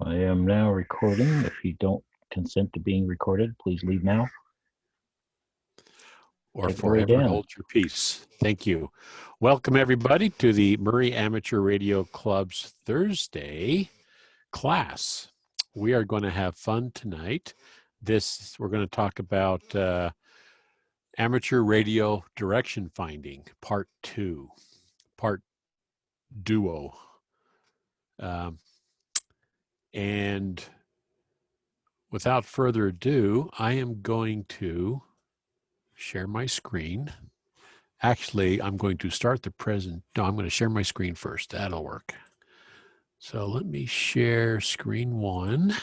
I am now recording. If you don't consent to being recorded, please leave now. Or forever hold your peace. Thank you. Welcome, everybody, to the Murray Amateur Radio Club's Thursday class. We are going to have fun tonight. We're going to talk about amateur radio direction finding, part 2, part duo. And without further ado, I am going to share my screen. Actually, I'm going to start the I'm going to share my screen first. That'll work. So let me share screen 1.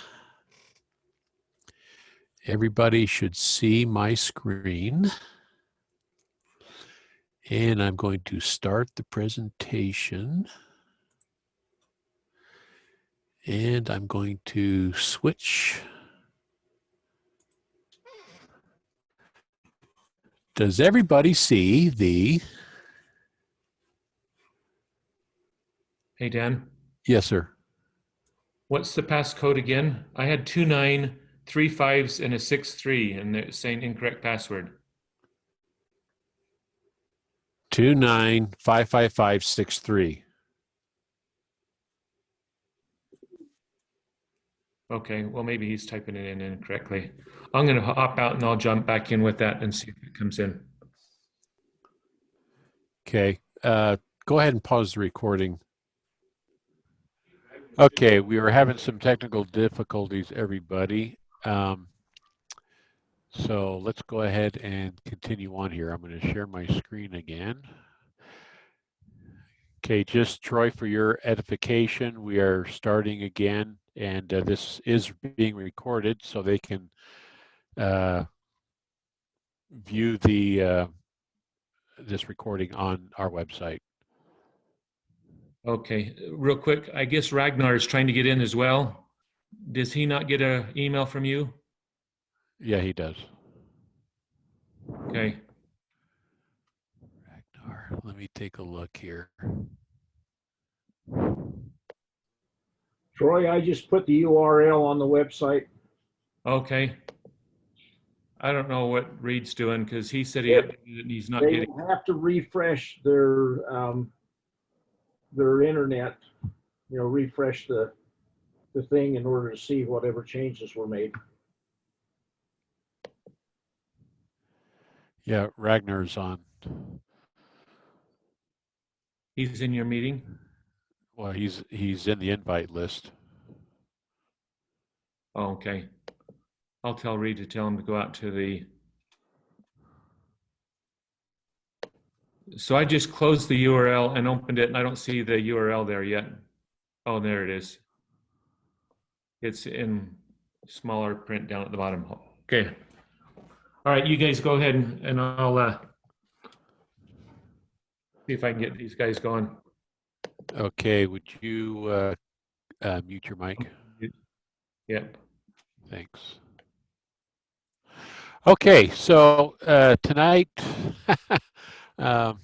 Everybody should see my screen. And I'm going to start the presentation. And I'm going to switch. Does everybody see the... Hey, Dan. Yes, sir. What's the passcode again? I had 2935s and a 63, and it's saying incorrect password. 2955563. Okay, well, maybe he's typing it in incorrectly. I'm going to hop out and I'll jump back in with that and see if it comes in. Okay, go ahead and pause the recording. Okay, we were having some technical difficulties, everybody. So let's go ahead and continue on here. I'm going to share my screen again. Okay, just Troy, for your edification, we are starting again, and this is being recorded so they can view the this recording on our website. Okay, real quick, I guess Ragnar is trying to get in as well. Does he not get an email from you? Yeah, he does. Okay. Ragnar, let me take a look here. Troy, I just put the URL on the website. Okay. I don't know what Reed's doing because he said he's not They getting. have to refresh their internet, refresh the thing in order to see whatever changes were made. Yeah, Ragnar's on. He's in your meeting? Well, he's in the invite list. Oh, okay. I'll tell Reed to tell him to go out to the... So I just closed the URL and opened it, and I don't see the URL there yet. Oh, there it is. It's in smaller print down at the bottom. Okay. All right, you guys go ahead and I'll see if I can get these guys going. Okay, would you mute your mic? Yep. Thanks. Okay, so tonight, after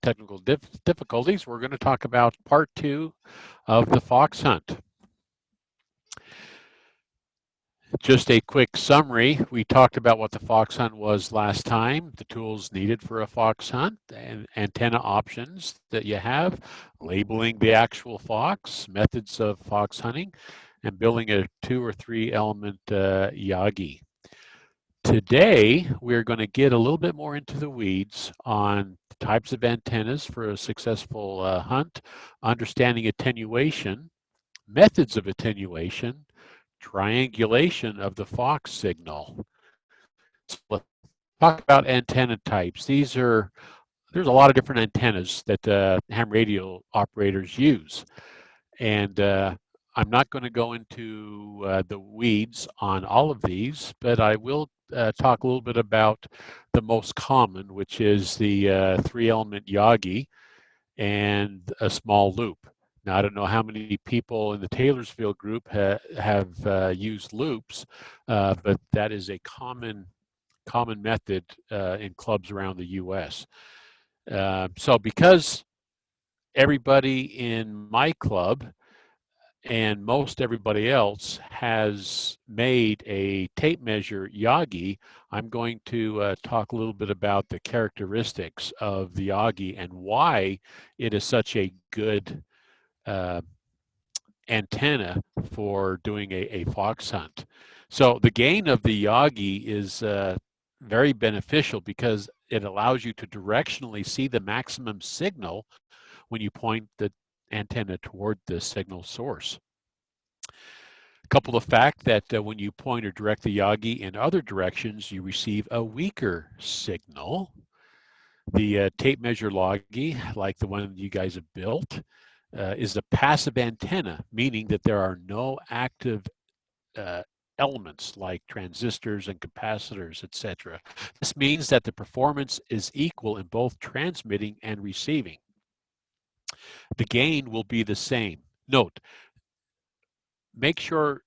technical difficulties, we're going to talk about part 2 of the fox hunt. Just a quick summary. We talked about what the fox hunt was last time, the tools needed for a fox hunt, and antenna options that you have, labeling the actual fox, methods of fox hunting, and building a 2 or 3 element Yagi. Today, we're going to get a little bit more into the weeds on the types of antennas for a successful hunt, understanding attenuation, methods of attenuation, triangulation of the fox signal. So let's talk about antenna types. There's a lot of different antennas that ham radio operators use. And I'm not going to go into the weeds on all of these, but I will talk a little bit about the most common, which is the 3-element Yagi and a small loop. Now, I don't know how many people in the Taylorsville group have used loops, but that is a common method in clubs around the U.S. So because everybody in my club and most everybody else has made a tape measure Yagi, I'm going to talk a little bit about the characteristics of the Yagi and why it is such a good antenna for doing a fox hunt. So the gain of the Yagi is very beneficial because it allows you to directionally see the maximum signal when you point the antenna toward the signal source. Couple of fact that when you point or direct the Yagi in other directions, you receive a weaker signal. The tape measure Yagi, like the one you guys have built, is a passive antenna, meaning that there are no active elements like transistors and capacitors, etc. This means that the performance is equal in both transmitting and receiving. The gain will be the same. Note, make sure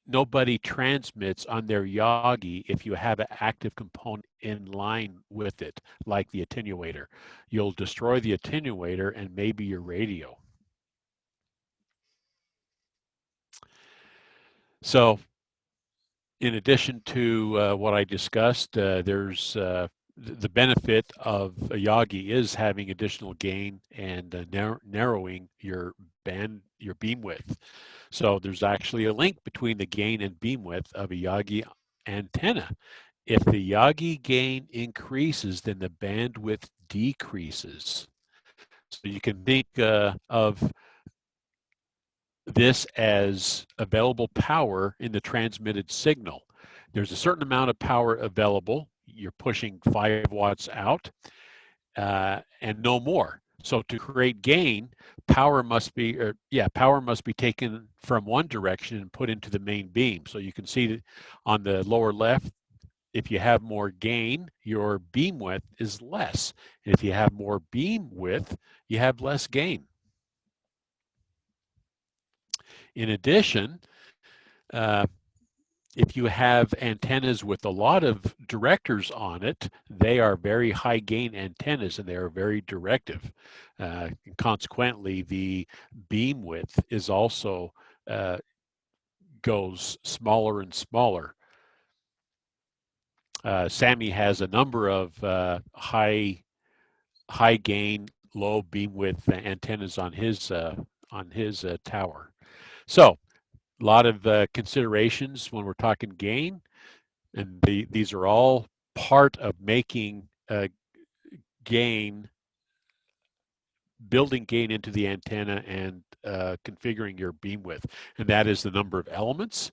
nobody transmits on their Yagi if you have an active component in line with it, like the attenuator. You'll destroy the attenuator and maybe your radio. So in addition to what I discussed, there's the benefit of a Yagi is having additional gain and narrowing your beam width. So there's actually a link between the gain and beam width of a Yagi antenna. If the Yagi gain increases, then the bandwidth decreases. So you can think of this as available power in the transmitted signal. There's a certain amount of power available. You're pushing 5 watts out and no more. So to create gain, power must be taken from one direction and put into the main beam. So you can see that on the lower left, if you have more gain, your beam width is less. And if you have more beam width, you have less gain. In addition, if you have antennas with a lot of directors on it, they are very high gain antennas and they are very directive. Consequently, the beam width is also goes smaller and smaller. Sammy has a number of high gain, low beam width antennas on his tower. So a lot of considerations when we're talking gain, and these are all part of making gain, building gain into the antenna and configuring your beam width. And that is the number of elements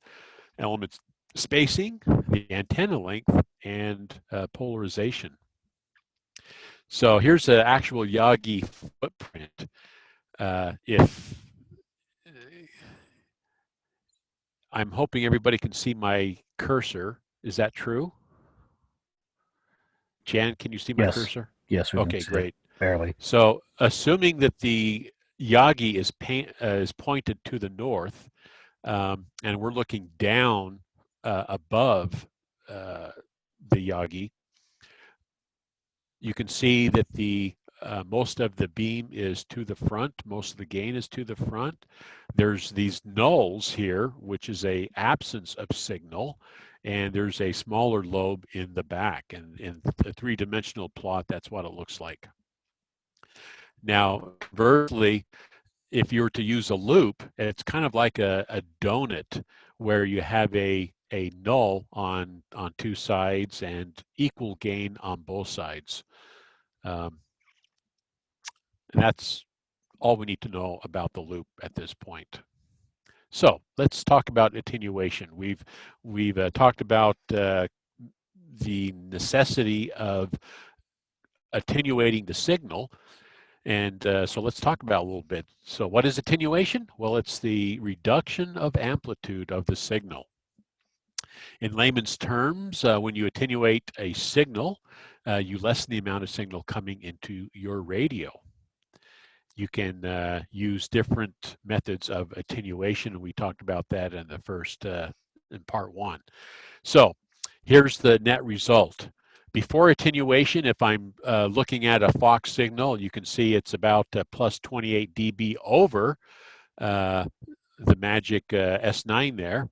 spacing, the antenna length, and polarization. So here's an actual Yagi footprint. If I'm hoping everybody can see my cursor. Is that true? Jan, can you see my cursor? Yes, we okay, can see great. it barely. So assuming that the Yagi is pointed to the north, and we're looking down above the Yagi, you can see that the most of the beam is to the front, most of the gain is to the front. There's these nulls here, which is a absence of signal, and there's a smaller lobe in the back. And in the three-dimensional plot, that's what it looks like. Now, conversely, if you were to use a loop, it's kind of like a donut where you have a null on two sides and equal gain on both sides. And that's all we need to know about the loop at this point. So let's talk about attenuation. We've talked about the necessity of attenuating the signal. And so let's talk about it a little bit. So what is attenuation? Well, it's the reduction of amplitude of the signal. In layman's terms, when you attenuate a signal, you lessen the amount of signal coming into your radio. You can use different methods of attenuation, and we talked about that in the first, in part 1. So here's the net result. Before attenuation, if I'm looking at a Fox signal, you can see it's about plus 28 dB over the magic S9 there.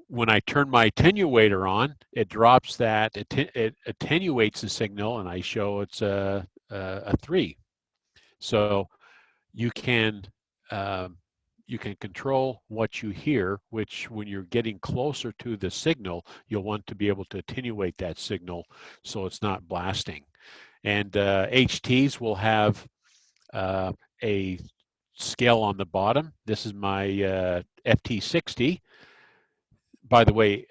When I turn my attenuator on, it drops that, it attenuates the signal, and I show it's a 3. So you can control what you hear, which when you're getting closer to the signal, you'll want to be able to attenuate that signal so it's not blasting. And HTs will have a scale on the bottom. This is my FT60. By the way,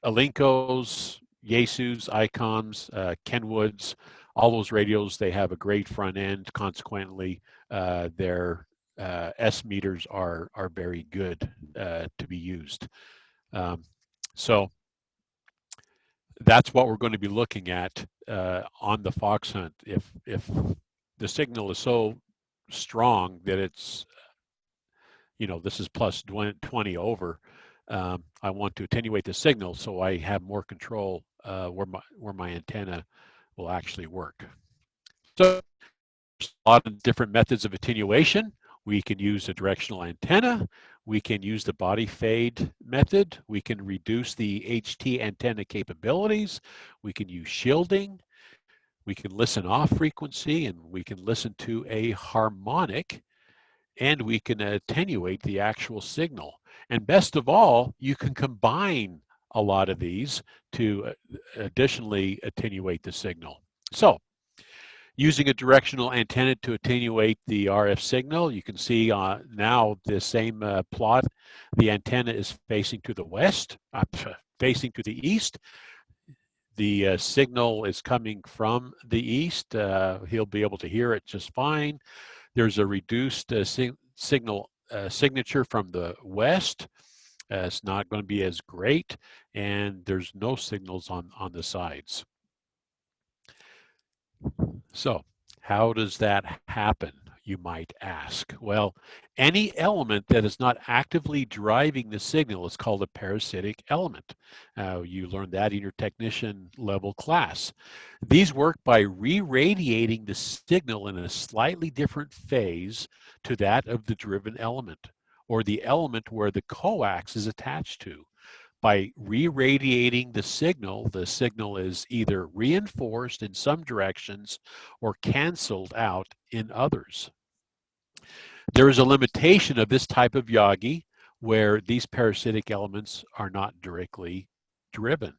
Alinkos, Yaesus, Icoms, Kenwoods, all those radios, they have a great front end. Consequently, their S meters are very good to be used. So that's what we're going to be looking at on the fox hunt. If the signal is so strong that it's, this is plus 20 over, I want to attenuate the signal so I have more control where my antenna will actually work. So there's a lot of different methods of attenuation. We can use a directional antenna. We can use the body fade method. We can reduce the HT antenna capabilities. We can use shielding. We can listen off frequency, and we can listen to a harmonic, and we can attenuate the actual signal. And best of all, you can combine a lot of these to additionally attenuate the signal. So using a directional antenna to attenuate the RF signal, you can see now the same plot. The antenna is facing to the west, facing to the east. The signal is coming from the east. He'll be able to hear it just fine. There's a reduced signal signature from the west. It's not going to be as great, and there's no signals on the sides. So how does that happen, you might ask? Well, any element that is not actively driving the signal is called a parasitic element. You learned that in your technician level class. These work by re-radiating the signal in a slightly different phase to that of the driven element, or the element where the coax is attached to. By re-radiating the signal is either reinforced in some directions or canceled out in others. There is a limitation of this type of Yagi where these parasitic elements are not directly driven.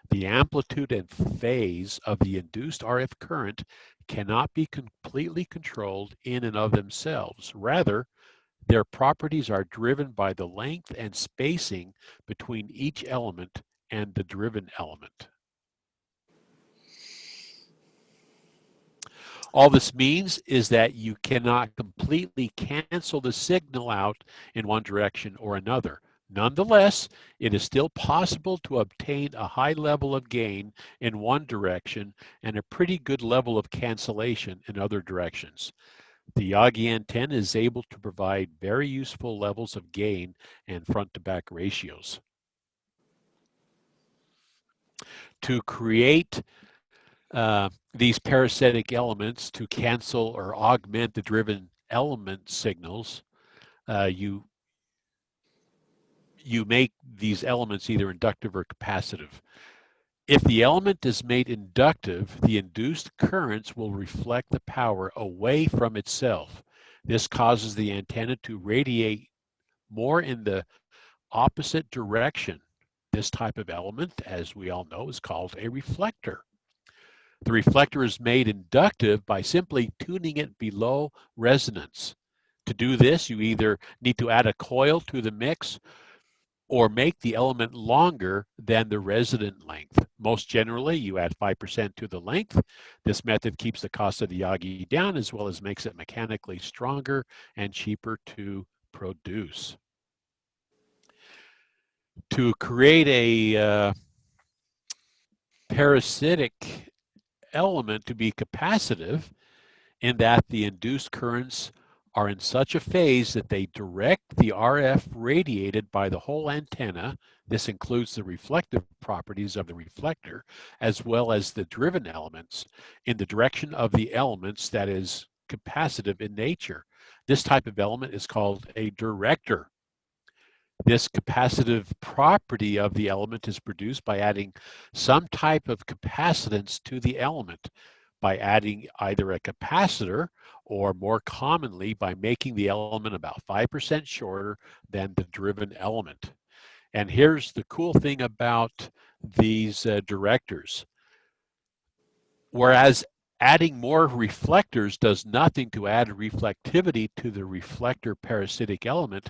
The amplitude and phase of the induced RF current cannot be completely controlled in and of themselves. Rather, their properties are driven by the length and spacing between each element and the driven element. All this means is that you cannot completely cancel the signal out in one direction or another. Nonetheless, it is still possible to obtain a high level of gain in one direction and a pretty good level of cancellation in other directions. The Yagi antenna is able to provide very useful levels of gain and front-to-back ratios. To create these parasitic elements to cancel or augment the driven element signals, you make these elements either inductive or capacitive. If the element is made inductive, the induced currents will reflect the power away from itself. This causes the antenna to radiate more in the opposite direction. This type of element, as we all know, is called a reflector. The reflector is made inductive by simply tuning it below resonance. To do this, you either need to add a coil to the mix or make the element longer than the resonant length. Most generally, you add 5% to the length. This method keeps the cost of the Yagi down as well as makes it mechanically stronger and cheaper to produce. To create a parasitic element to be capacitive in that the induced currents are in such a phase that they direct the RF radiated by the whole antenna. This includes the reflective properties of the reflector, as well as the driven elements, in the direction of the elements that is capacitive in nature. This type of element is called a director. This capacitive property of the element is produced by adding some type of capacitance to the element, by adding either a capacitor or more commonly by making the element about 5% shorter than the driven element. And here's the cool thing about these directors. Whereas adding more reflectors does nothing to add reflectivity to the reflector parasitic element,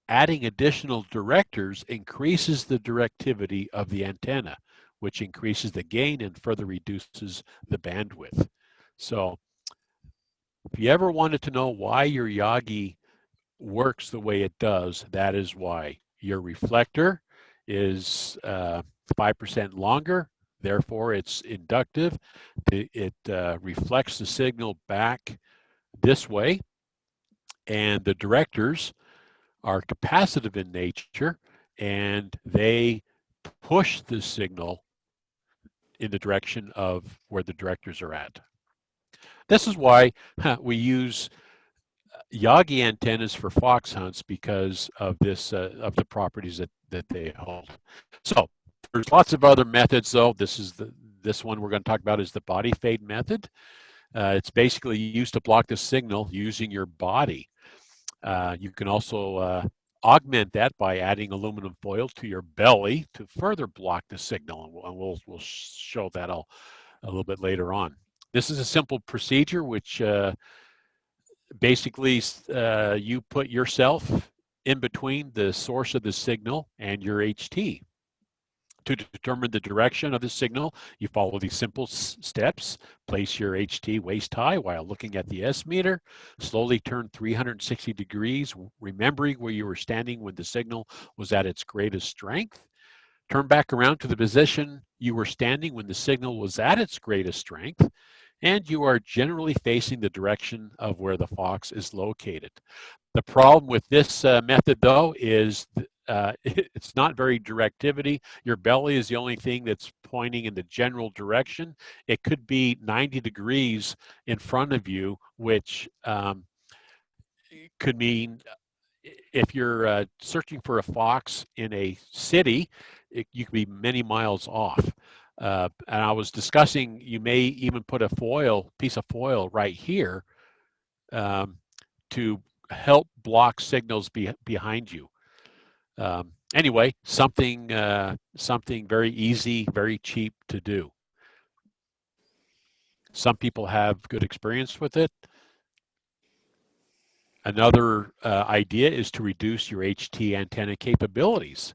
adding additional directors increases the directivity of the antenna, which increases the gain and further reduces the bandwidth. So if you ever wanted to know why your Yagi works the way it does, that is why. Your reflector is 5% longer, therefore it's inductive. It reflects the signal back this way, and the directors are capacitive in nature, and they push the signal in the direction of where the directors are at. This is why we use Yagi antennas for fox hunts, because of this of the properties that they hold. So there's lots of other methods, though. This one we're going to talk about is the body fade method. It's basically used to block the signal using your body. You can also augment that by adding aluminum foil to your belly to further block the signal, and we'll show that a little bit later on. This is a simple procedure which basically you put yourself in between the source of the signal and your HT. To determine the direction of the signal, you follow these simple steps. Place your HT waist high while looking at the S meter. Slowly turn 360 degrees, remembering where you were standing when the signal was at its greatest strength. Turn back around to the position you were standing when the signal was at its greatest strength, and you are generally facing the direction of where the fox is located. The problem with this method, though, is it's not very directivity. Your belly is the only thing that's pointing in the general direction. It could be 90 degrees in front of you, which could mean if you're searching for a fox in a city, you could be many miles off. And I was discussing, you may even put a piece of foil right here to help block signals behind you. Anyway, something very easy, very cheap to do. Some people have good experience with it. Another idea is to reduce your HT antenna capabilities.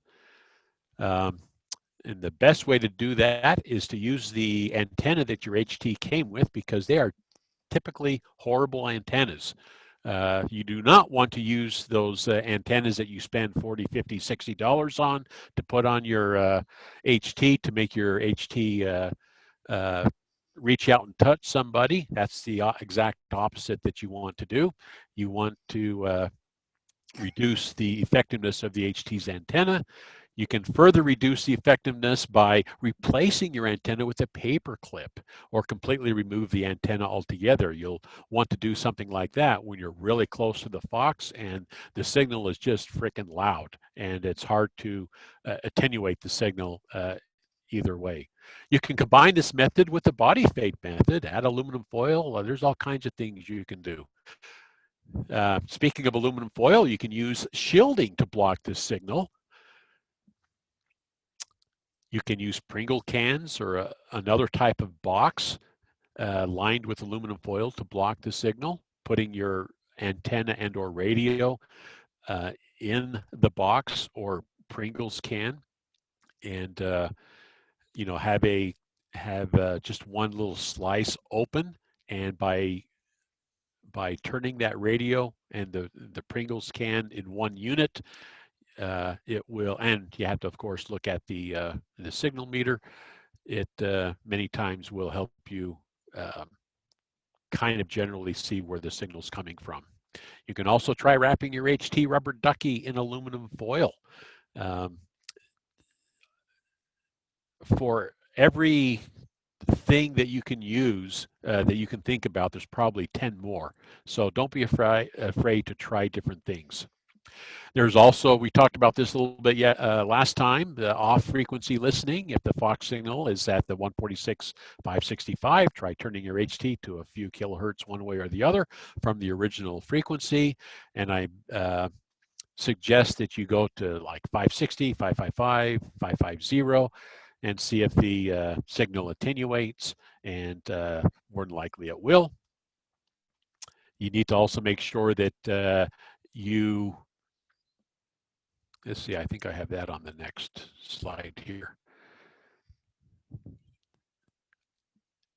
And the best way to do that is to use the antenna that your HT came with, because they are typically horrible antennas. You do not want to use those antennas that you spend $40, $50, $60 on to put on your HT to make your HT reach out and touch somebody. That's the exact opposite that you want to do. You want to reduce the effectiveness of the HT's antenna. You can further reduce the effectiveness by replacing your antenna with a paper clip, or completely remove the antenna altogether. You'll want to do something like that when you're really close to the fox and the signal is just freaking loud, and it's hard to attenuate the signal either way. You can combine this method with the body fade method, add aluminum foil. There's all kinds of things you can do. Speaking of aluminum foil, you can use shielding to block this signal. You can use Pringle cans or another type of box lined with aluminum foil to block the signal, putting your antenna and or radio in the box or Pringles can, and have just one little slice open, and by turning that radio and the Pringles can in one unit, it will, and you have to of course look at the signal meter. It many times will help you kind of generally see where the signal's coming from. You can also try wrapping your HT rubber ducky in aluminum foil. For every thing that you can use, that you can think about, there's probably 10 more. So don't be afraid to try different things. There's also, we talked about this a little bit last time, the off-frequency listening. If the Fox signal is at the 146.565, try turning your HT to a few kilohertz one way or the other from the original frequency. And I suggest that you go to like 560, 555, 550, and see if the signal attenuates, and more than likely it will. You need to also make sure that let's see, I think I have that on the next slide here.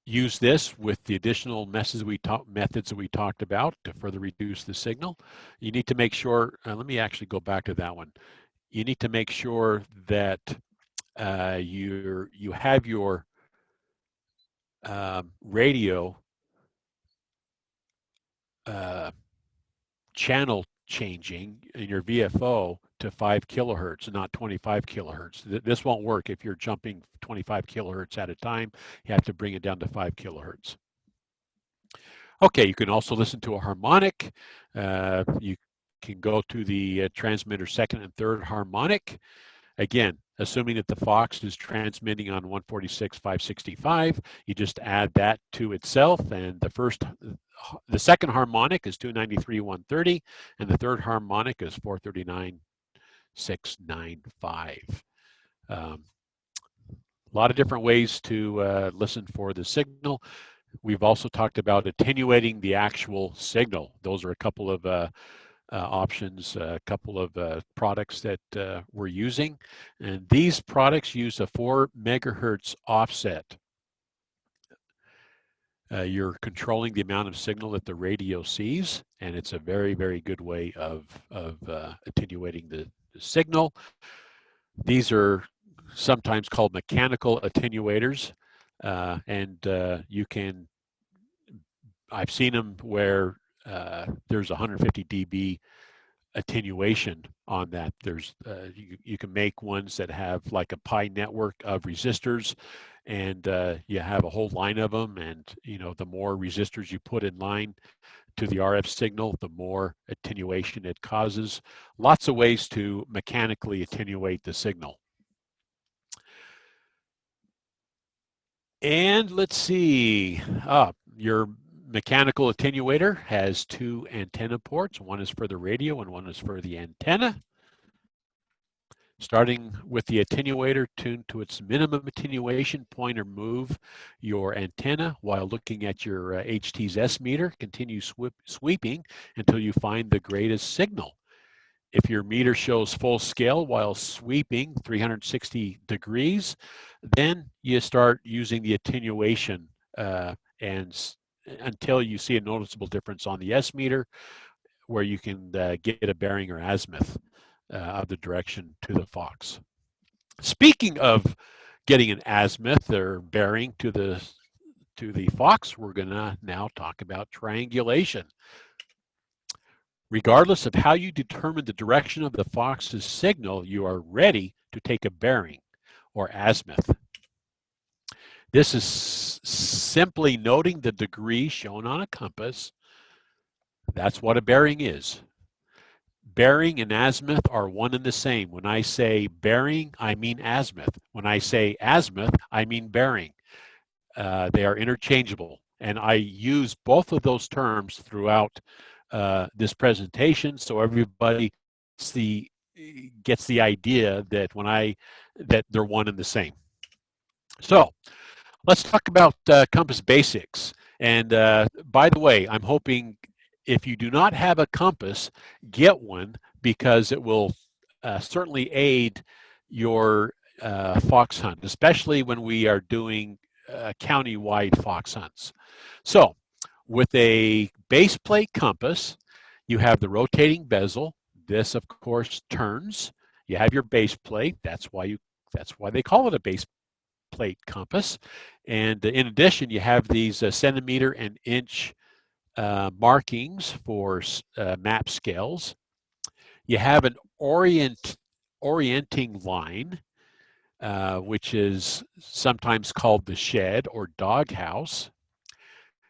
Use this with the additional methods that we talked about to further reduce the signal. You need to make sure, let me actually go back to that one. You need to make sure that you have your radio channel changing in your VFO to 5 kilohertz and not 25 kilohertz. This won't work if you're jumping 25 kilohertz at a time. You have to bring it down to 5 kilohertz. Okay, you can also listen to a harmonic. You can go to the transmitter second and third harmonic. Again, assuming that the Fox is transmitting on 146.565, you just add that to itself, and the second harmonic is 293.130, and the third harmonic is 439.695. A lot of different ways to listen for the signal. We've also talked about attenuating the actual signal. Those are a couple of options, a couple of products that we're using. And these products use a 4 megahertz offset. You're controlling the amount of signal that the radio sees, and it's a very, very good way of attenuating the signal. These are sometimes called mechanical attenuators, and I've seen them where there's 150 dB attenuation on that. There's you can make ones that have like a pi network of resistors, and you have a whole line of them, and the more resistors you put in line to the RF signal, the more attenuation it causes. Lots of ways to mechanically attenuate the signal. And let's see, your mechanical attenuator has 2 antenna ports. One is for the radio and one is for the antenna. Starting with the attenuator tuned to its minimum attenuation point, or move your antenna while looking at your HT's S meter. Continue sweeping until you find the greatest signal. If your meter shows full scale while sweeping 360 degrees, then you start using the attenuation until you see a noticeable difference on the S meter, where you can get a bearing or azimuth of the direction to the Fox. Speaking of getting an azimuth or bearing to the Fox, we're going to now talk about triangulation. Regardless of how you determine the direction of the Fox's signal, you are ready to take a bearing or azimuth. This is simply noting the degree shown on a compass. That's what a bearing is. Bearing and azimuth are one and the same. When I say bearing, I mean azimuth. When I say azimuth, I mean bearing. They are interchangeable, and I use both of those terms throughout this presentation, so everybody gets the idea that that they're one and the same. So let's talk about compass basics. And by the way, I'm hoping if you do not have a compass, get one, because it will certainly aid your fox hunt, especially when we are doing county-wide fox hunts. So with a base plate compass, you have the rotating bezel. This, of course, turns. You have your base plate. That's why they call it a base plate compass. And in addition, you have these centimeter and inch markings for map scales. You have an orienting line, which is sometimes called the shed or doghouse.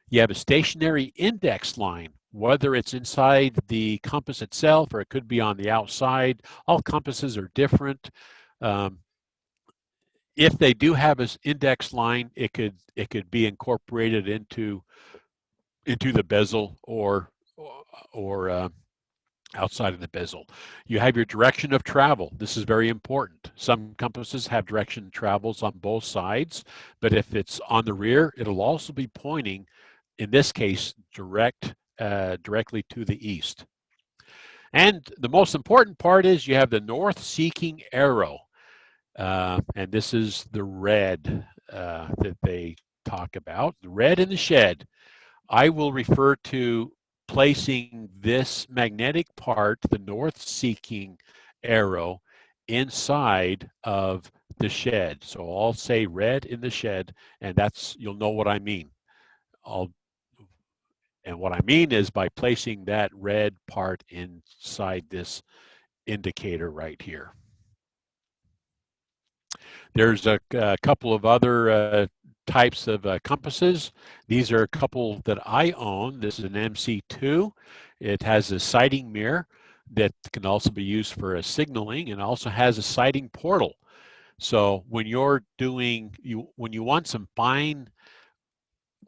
You have a stationary index line, whether it's inside the compass itself or it could be on the outside. All compasses are different. If they do have an index line, it could be incorporated into the bezel or outside of the bezel. You have your direction of travel. This is very important. Some compasses have direction travels on both sides, but if it's on the rear, it'll also be pointing, in this case, directly to the east. And the most important part is you have the north-seeking arrow. And this is the red that they talk about, the red in the shed. I will refer to placing this magnetic part, the north-seeking arrow, inside of the shed. So I'll say red in the shed, and you'll know what I mean. And what I mean is by placing that red part inside this indicator right here. There's a couple of other types of compasses. These are a couple that I own. This is an MC2. It has a sighting mirror that can also be used for signaling, and also has a sighting portal. So when you're when you want some fine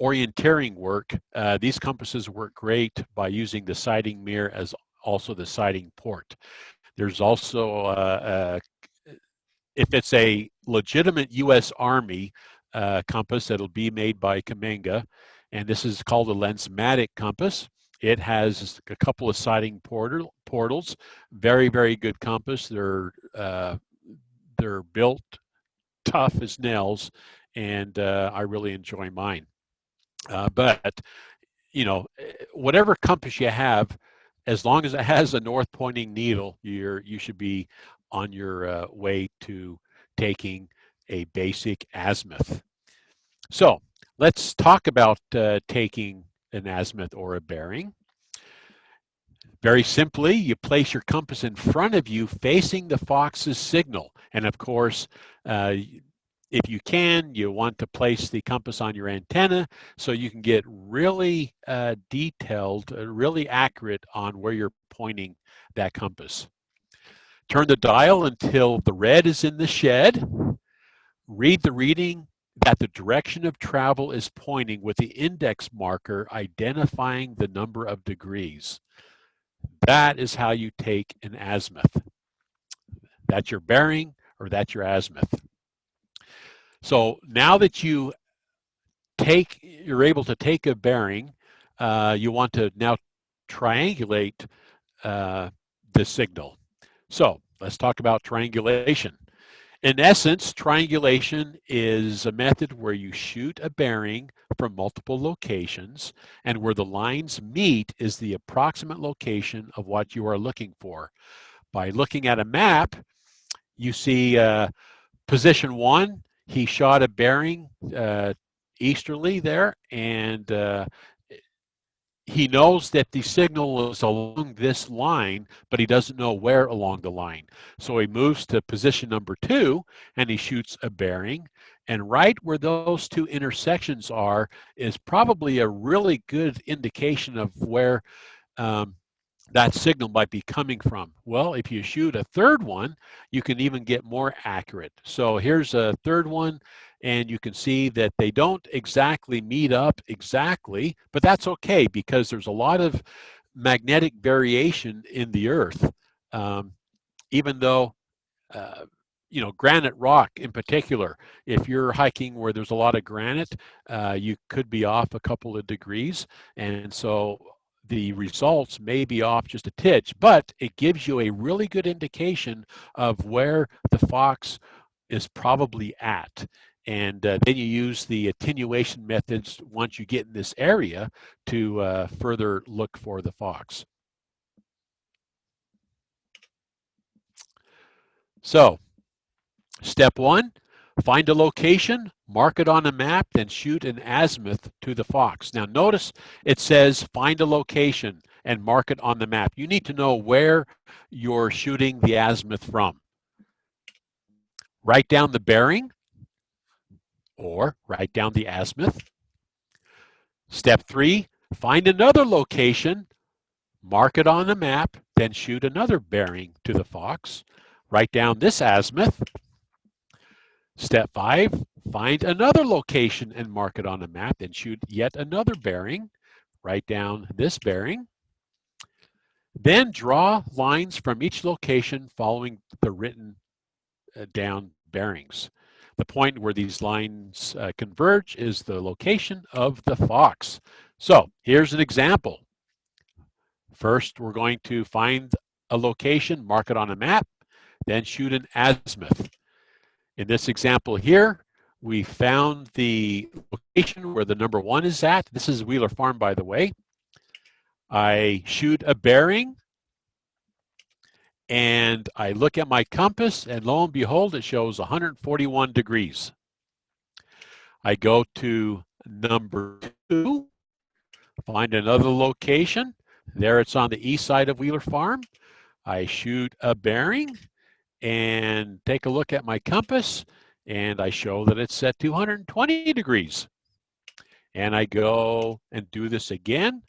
orienteering work, these compasses work great by using the sighting mirror as also the sighting port. There's also if it's a legitimate U.S. Army compass, it'll be made by Kamenga, and this is called a lensmatic compass. It has a couple of sighting portals. Very, very good compass. They're built tough as nails, and I really enjoy mine. But you know, whatever compass you have, as long as it has a north pointing needle, you should be on your way to taking a basic azimuth. So let's talk about taking an azimuth or a bearing. Very simply, you place your compass in front of you facing the fox's signal. And of course, if you can, you want to place the compass on your antenna so you can get really detailed, really accurate on where you're pointing that compass. Turn the dial until the red is in the shed. Read the reading that the direction of travel is pointing with the index marker identifying the number of degrees. That is how you take an azimuth. That's your bearing, or that's your azimuth. So now that you're able to take a bearing, you want to now triangulate the signal. So let's talk about triangulation. In essence, triangulation is a method where you shoot a bearing from multiple locations, and where the lines meet is the approximate location of what you are looking for. By looking at a map, you see position 1, he shot a bearing easterly there, and he knows that the signal is along this line, but he doesn't know where along the line. So he moves to position number 2, and he shoots a bearing. And right where those two intersections are is probably a really good indication of where that signal might be coming from. Well, if you shoot a third one, you can even get more accurate. So here's a third one, and you can see that they don't exactly meet up exactly, but that's okay because there's a lot of magnetic variation in the earth. Even though, you know, granite rock in particular, if you're hiking where there's a lot of granite, you could be off a couple of degrees. And so the results may be off just a titch, but it gives you a really good indication of where the fox is probably at. And then you use the attenuation methods once you get in this area to further look for the fox. So, step 1, Find a location, mark it on a map, then shoot an azimuth to the fox. Now notice it says find a location and mark it on the map. You need to know where you're shooting the azimuth from. Write down the bearing or write down the azimuth. Step 3, find another location, mark it on the map, then shoot another bearing to the fox. Write down this azimuth. Step 5, find another location and mark it on a map, then shoot yet another bearing. Write down this bearing. Then draw lines from each location following the written down bearings. The point where these lines converge is the location of the fox. So here's an example. First, we're going to find a location, mark it on a map, then shoot an azimuth. In this example here, we found the location where the number 1 is at. This is Wheeler Farm, by the way. I shoot a bearing, and I look at my compass, and lo and behold, it shows 141 degrees. I go to number 2, find another location. There it's on the east side of Wheeler Farm. I shoot a bearing and take a look at my compass, and I show that it's at 220 degrees. And I go and do this again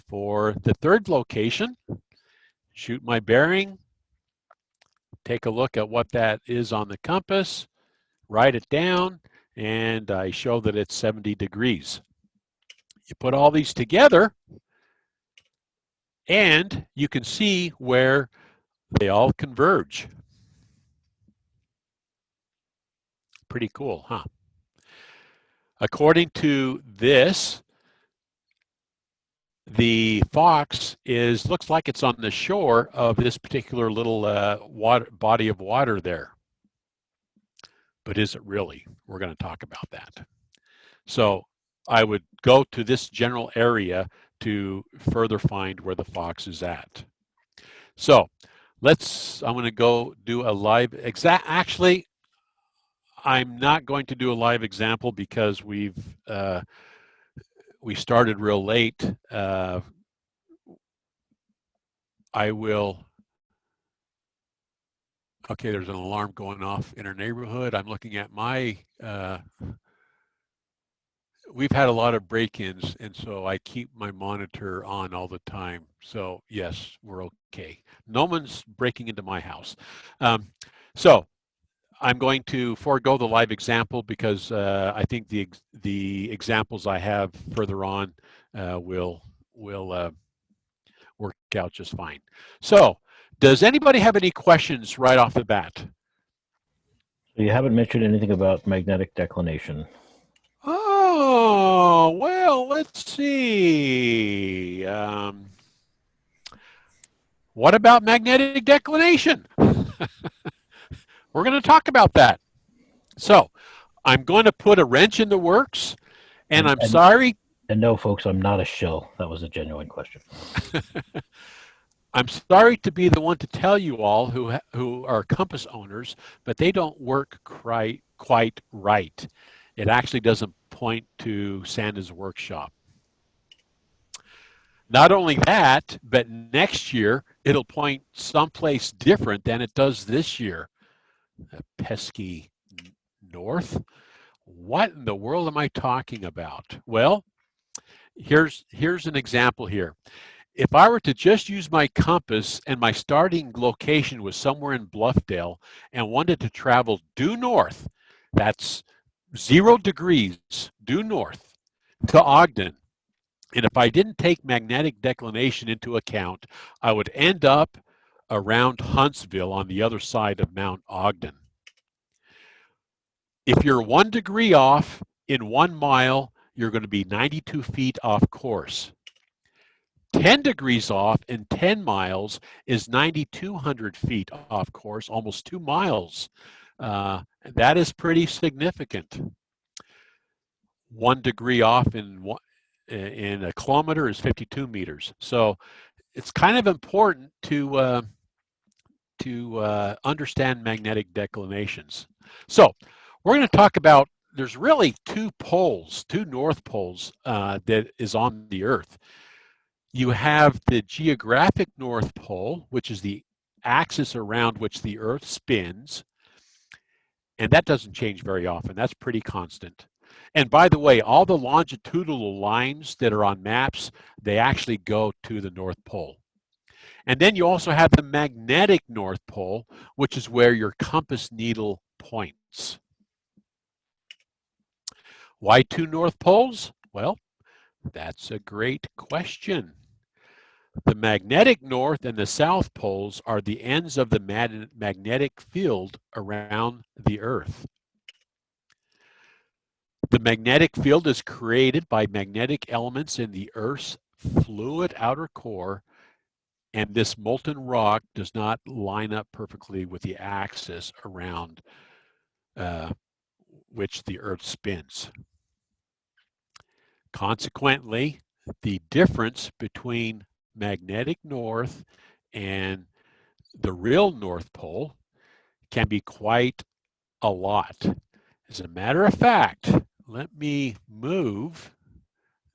for the third location. Shoot my bearing, take a look at what that is on the compass, write it down, and I show that it's 70 degrees. You put all these together, and you can see where they all converge. Pretty cool, huh? According to this, the fox looks like it's on the shore of this particular little body of water there. But is it really? We're going to talk about that. So I would go to this general area to further find where the fox is at. So I'm going to go do a live actually, I'm not going to do a live example because we started real late. Okay, there's an alarm going off in our neighborhood. I'm looking at my, we've had a lot of break-ins, and so I keep my monitor on all the time. So yes, we're okay. No one's breaking into my house. So I'm going to forego the live example because I think the examples I have further on will work out just fine. So does anybody have any questions right off the bat? So you haven't mentioned anything about magnetic declination. Oh, well, let's see. What about magnetic declination? We're going to talk about that. So I'm going to put a wrench in the works, and I'm sorry. And no, folks, I'm not a shill. That was a genuine question. I'm sorry to be the one to tell you all who are compass owners, but they don't work quite right. It actually doesn't point to Santa's workshop. Not only that, but next year it'll point someplace different than it does this year. Pesky north. What in the world am I talking about? Well, here's an example here. If I were to just use my compass and my starting location was somewhere in Bluffdale and wanted to travel due north, that's 0 degrees due north to Ogden, and if I didn't take magnetic declination into account, I would end up around Huntsville on the other side of Mount Ogden. If you're 1 degree off in 1 mile, you're going to be 92 feet off course. 10 degrees off in 10 miles is 9,200 feet off course, almost 2 miles. That is pretty significant. 1 degree off in a kilometer is 52 meters. So it's kind of important to understand magnetic declinations. So We're going to talk about, there's really two poles, two north poles that is on the Earth. You have the geographic North Pole, which is the axis around which the Earth spins, and that doesn't change very often. That's pretty constant. And by the way, all the longitudinal lines that are on maps, they actually go to the North Pole. And then you also have the magnetic North Pole, which is where your compass needle points. Why two North Poles? Well, that's a great question. The magnetic North and the South Poles are the ends of the magnetic field around the Earth. The magnetic field is created by magnetic elements in the Earth's fluid outer core, and this molten rock does not line up perfectly with the axis around which the Earth spins. Consequently, the difference between magnetic north and the real North Pole can be quite a lot. As a matter of fact, let me move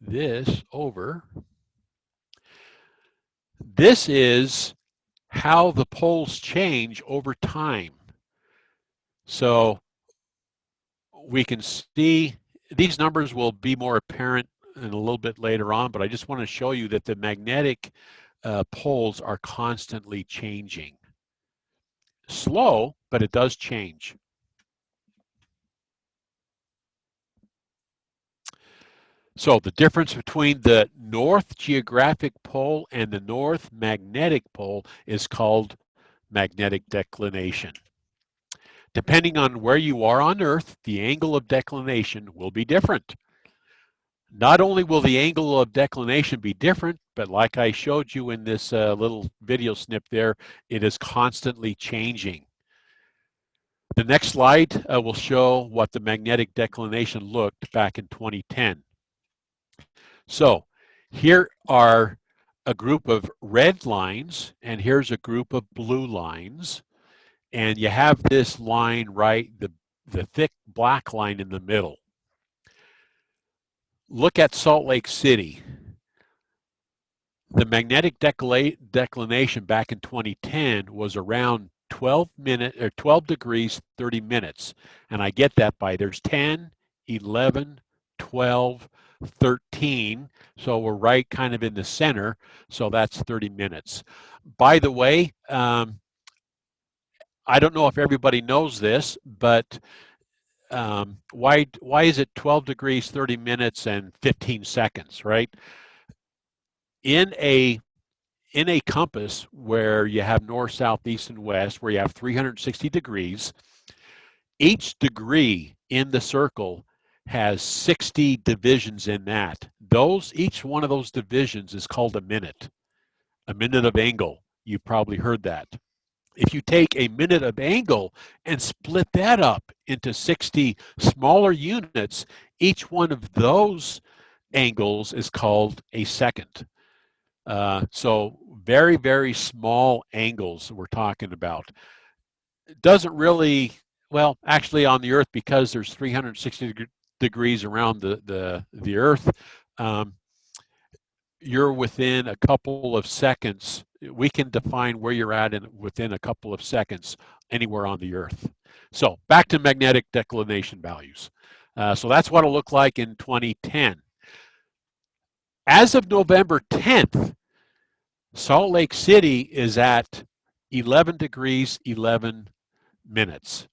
this over. This is how the poles change over time. So we can see these numbers will be more apparent in a little bit later on, but I just want to show you that the magnetic poles are constantly changing. Slow, but it does change. So the difference between the north geographic pole and the north magnetic pole is called magnetic declination. Depending on where you are on Earth, the angle of declination will be different. Not only will the angle of declination be different, but like I showed you in this little video snip there, it is constantly changing. The next slide will show what the magnetic declination looked back in 2010. So here are a group of red lines, and here's a group of blue lines. And you have this line, right, the thick black line in the middle. Look at Salt Lake City. The magnetic declination back in 2010 was around 12 degrees, 30 minutes. And I get that by there's 10, 11, 12, 13. So we're right kind of in the center. So that's 30 minutes. By the way, I don't know if everybody knows this, but why is it 12 degrees, 30 minutes, and 15 seconds, right? In a compass where you have north, south, east, and west, where you have 360 degrees, each degree in the circle has 60 divisions in that. Each one of those divisions is called a minute of angle. You've probably heard that. If you take a minute of angle and split that up into 60 smaller units, each one of those angles is called a second. So very, very small angles we're talking about. It doesn't really, well, actually on the Earth, because there's 360 degrees around the Earth, you're within a couple of seconds. We can define where you're at within a couple of seconds anywhere on the Earth. So back to magnetic declination values. So that's what it'll look like in 2010. As of November 10th, Salt Lake City is at 11 degrees, 11 minutes.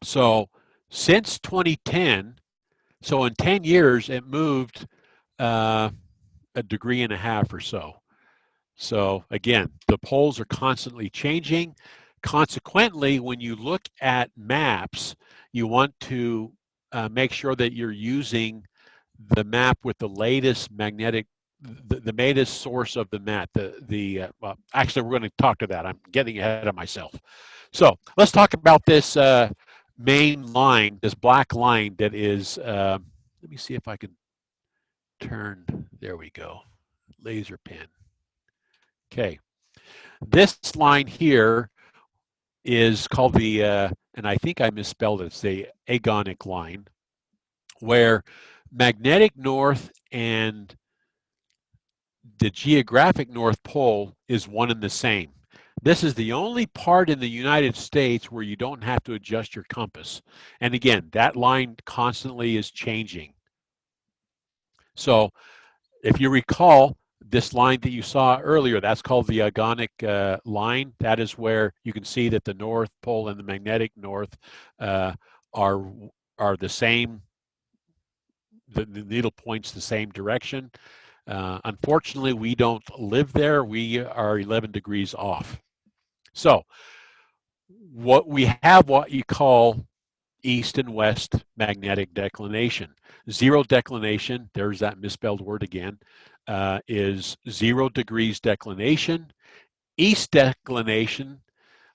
So since 2010, so in 10 years, it moved a degree and a half or so. So again, the poles are constantly changing. Consequently, when you look at maps, you want to make sure that you're using the map with the latest magnetic, the latest source of the map. Well, actually, we're going to talk to that. I'm getting ahead of myself. So let's talk about this main line, this black line that is, let me see if I can turn, there we go, laser pen. Okay, this line here is called the and I think I misspelled it, it's the agonic line, where magnetic north and the geographic North Pole is one and the same. This is the only part in the United States where you don't have to adjust your compass. And again, that line constantly is changing. So if you recall, this line that you saw earlier, that's called the agonic line. That is where you can see that the North Pole and the magnetic north are the same. The needle points the same direction. Unfortunately, we don't live there. We are 11 degrees off. So what we have, what you call east and west magnetic declination. Zero declination, there's that misspelled word again, is 0 degrees declination. East declination,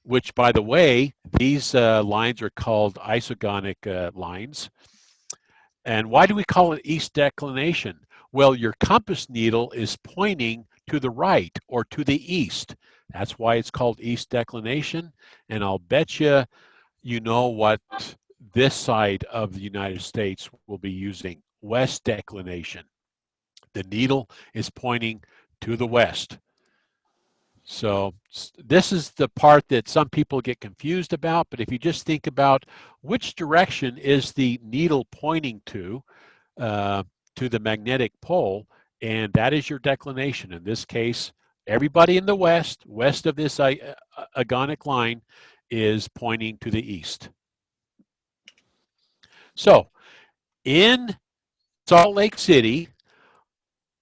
which, by the way, these lines are called isogonic lines. And why do we call it east declination? Well, your compass needle is pointing to the right or to the east. That's why it's called east declination. And I'll bet you know what this side of the United States will be using, west declination. The needle is pointing to the west. So this is the part that some people get confused about, but if you just think about which direction is the needle pointing to the magnetic pole, and that is your declination. In this case, everybody in the west of this agonic line, is pointing to the east. So in Salt Lake City,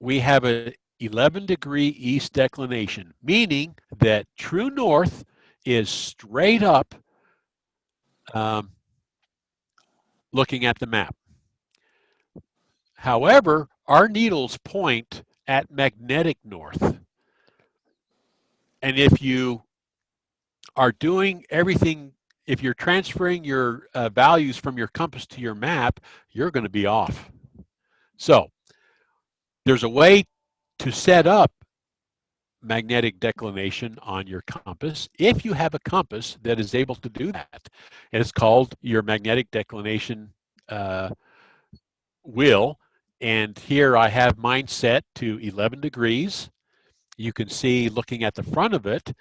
we have a 11-degree east declination, meaning that true north is straight up looking at the map. However, our needles point at magnetic north. And if you are doing everything, if you're transferring your values from your compass to your map, you're going to be off. So there's a way to set up magnetic declination on your compass if you have a compass that is able to do that. And it's called your magnetic declination wheel. And here I have mine set to 11 degrees. You can see, looking at the front of it,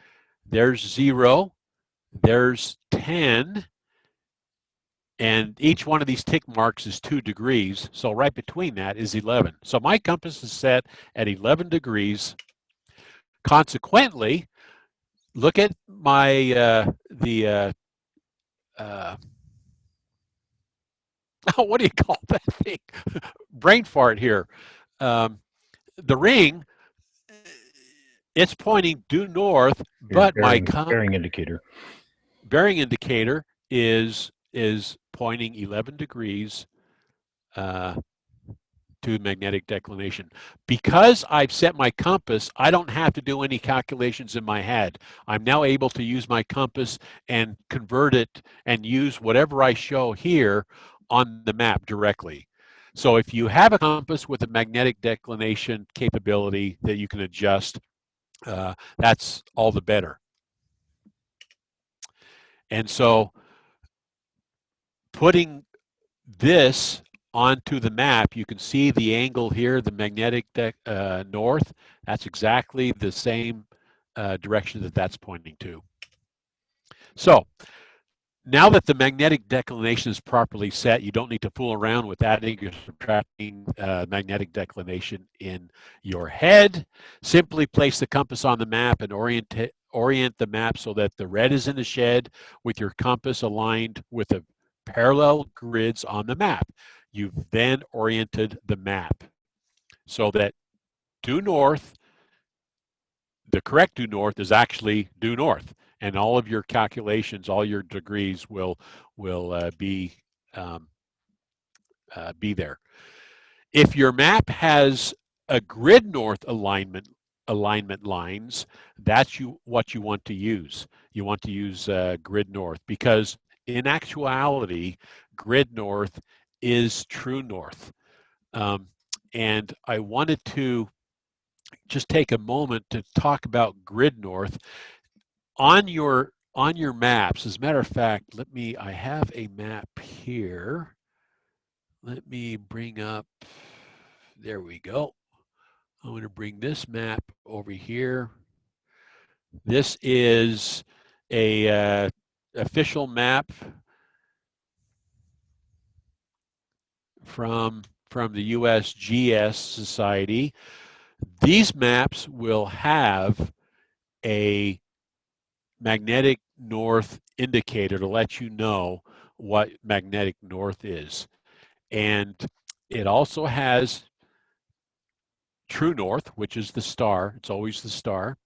there's 0, there's 10, and each one of these tick marks is 2 degrees. So right between that is 11. So my compass is set at 11 degrees. Consequently, look at my what do you call that thing? Brain fart here. The ring, it's pointing due north, but my bearing indicator is pointing 11 degrees to magnetic declination. Because I've set my compass, I don't have to do any calculations in my head. I'm now able to use my compass and convert it and use whatever I show here on the map directly. So if you have a compass with a magnetic declination capability that you can adjust, that's all the better. And so putting this onto the map, you can see the angle here, the magnetic north. That's exactly the same direction that that's pointing to. So now that the magnetic declination is properly set, you don't need to fool around with adding or subtracting magnetic declination in your head. Simply place the compass on the map and orient the map so that the red is in the shed with your compass aligned with the parallel grids on the map. You've then oriented the map so that due north, the correct due north is actually due north, and all of your calculations, all your degrees will be there. If your map has a grid north alignment lines, that's what you want to use. You want to use grid north, because in actuality, grid north is true north. And I wanted to just take a moment to talk about grid north. On your on your maps, as a matter of fact, I have a map here. Let me bring up, there we go. I'm going to bring this map over here. This is a official map from the USGS Society. These maps will have a magnetic north indicator to let you know what magnetic north is. And it also has true north, which is the star. It's always the star.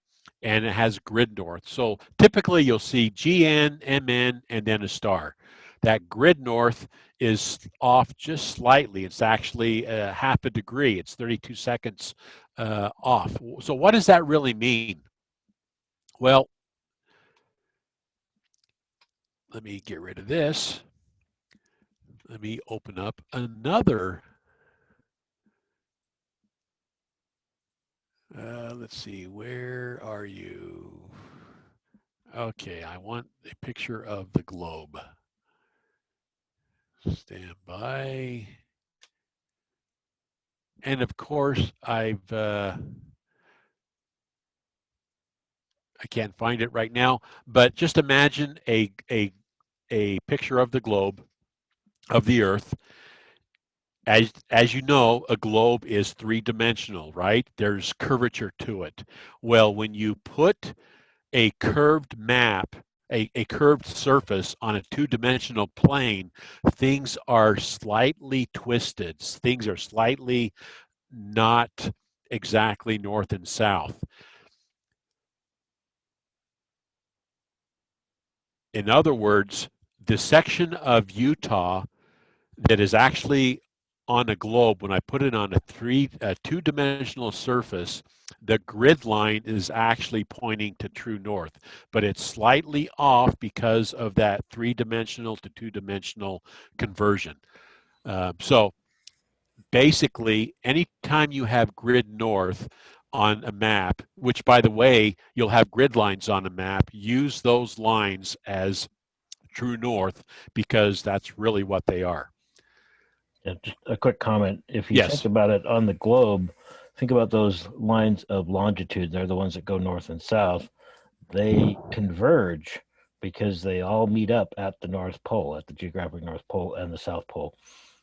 And it has grid north. So typically you'll see GN, MN, and then a star. That grid north is off just slightly. It's actually half a degree. It's 32 seconds off. So what does that really mean? Well, let me get rid of this. Let me open up another. Let's see, where are you? Okay, I want a picture of the globe. Stand by. And of course, I can't find it right now, but just imagine a picture of the globe, of the Earth. As you know, a globe is three-dimensional, right? There's curvature to it. Well, when you put a curved map, a curved surface on a two-dimensional plane, things are slightly twisted. Things are slightly not exactly north and south. In other words, the section of Utah that is actually on a globe, when I put it on a two-dimensional surface, the grid line is actually pointing to true north, but it's slightly off because of that three-dimensional to two-dimensional conversion. So basically, anytime you have grid north on a map, which by the way, you'll have grid lines on a map, use those lines as true north because that's really what they are. Yeah, just a quick comment. If you Yes. think about it on the globe, think about those lines of longitude. They're the ones that go north and south. They converge because they all meet up at the North Pole, at the geographic North Pole and the South Pole.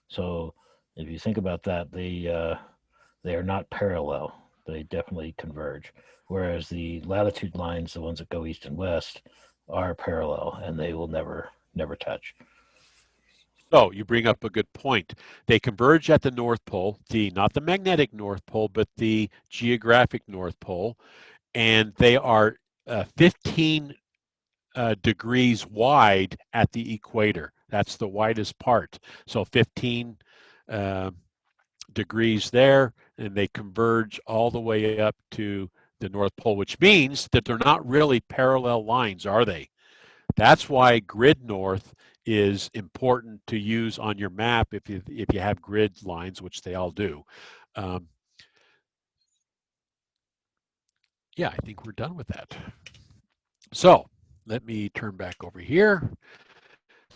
So if you think about that, they are not parallel. They definitely converge. Whereas the latitude lines, the ones that go east and west, are parallel and they will never touch. So you bring up a good point. They converge at the North Pole, not the magnetic North Pole, but the geographic North Pole, and they are 15 degrees wide at the equator. That's the widest part. So 15 degrees there, and they converge all the way up to the North Pole, which means that they're not really parallel lines, are they? That's why grid north is important to use on your map if you have grid lines, which they all do. Yeah, I think we're done with that. So let me turn back over here.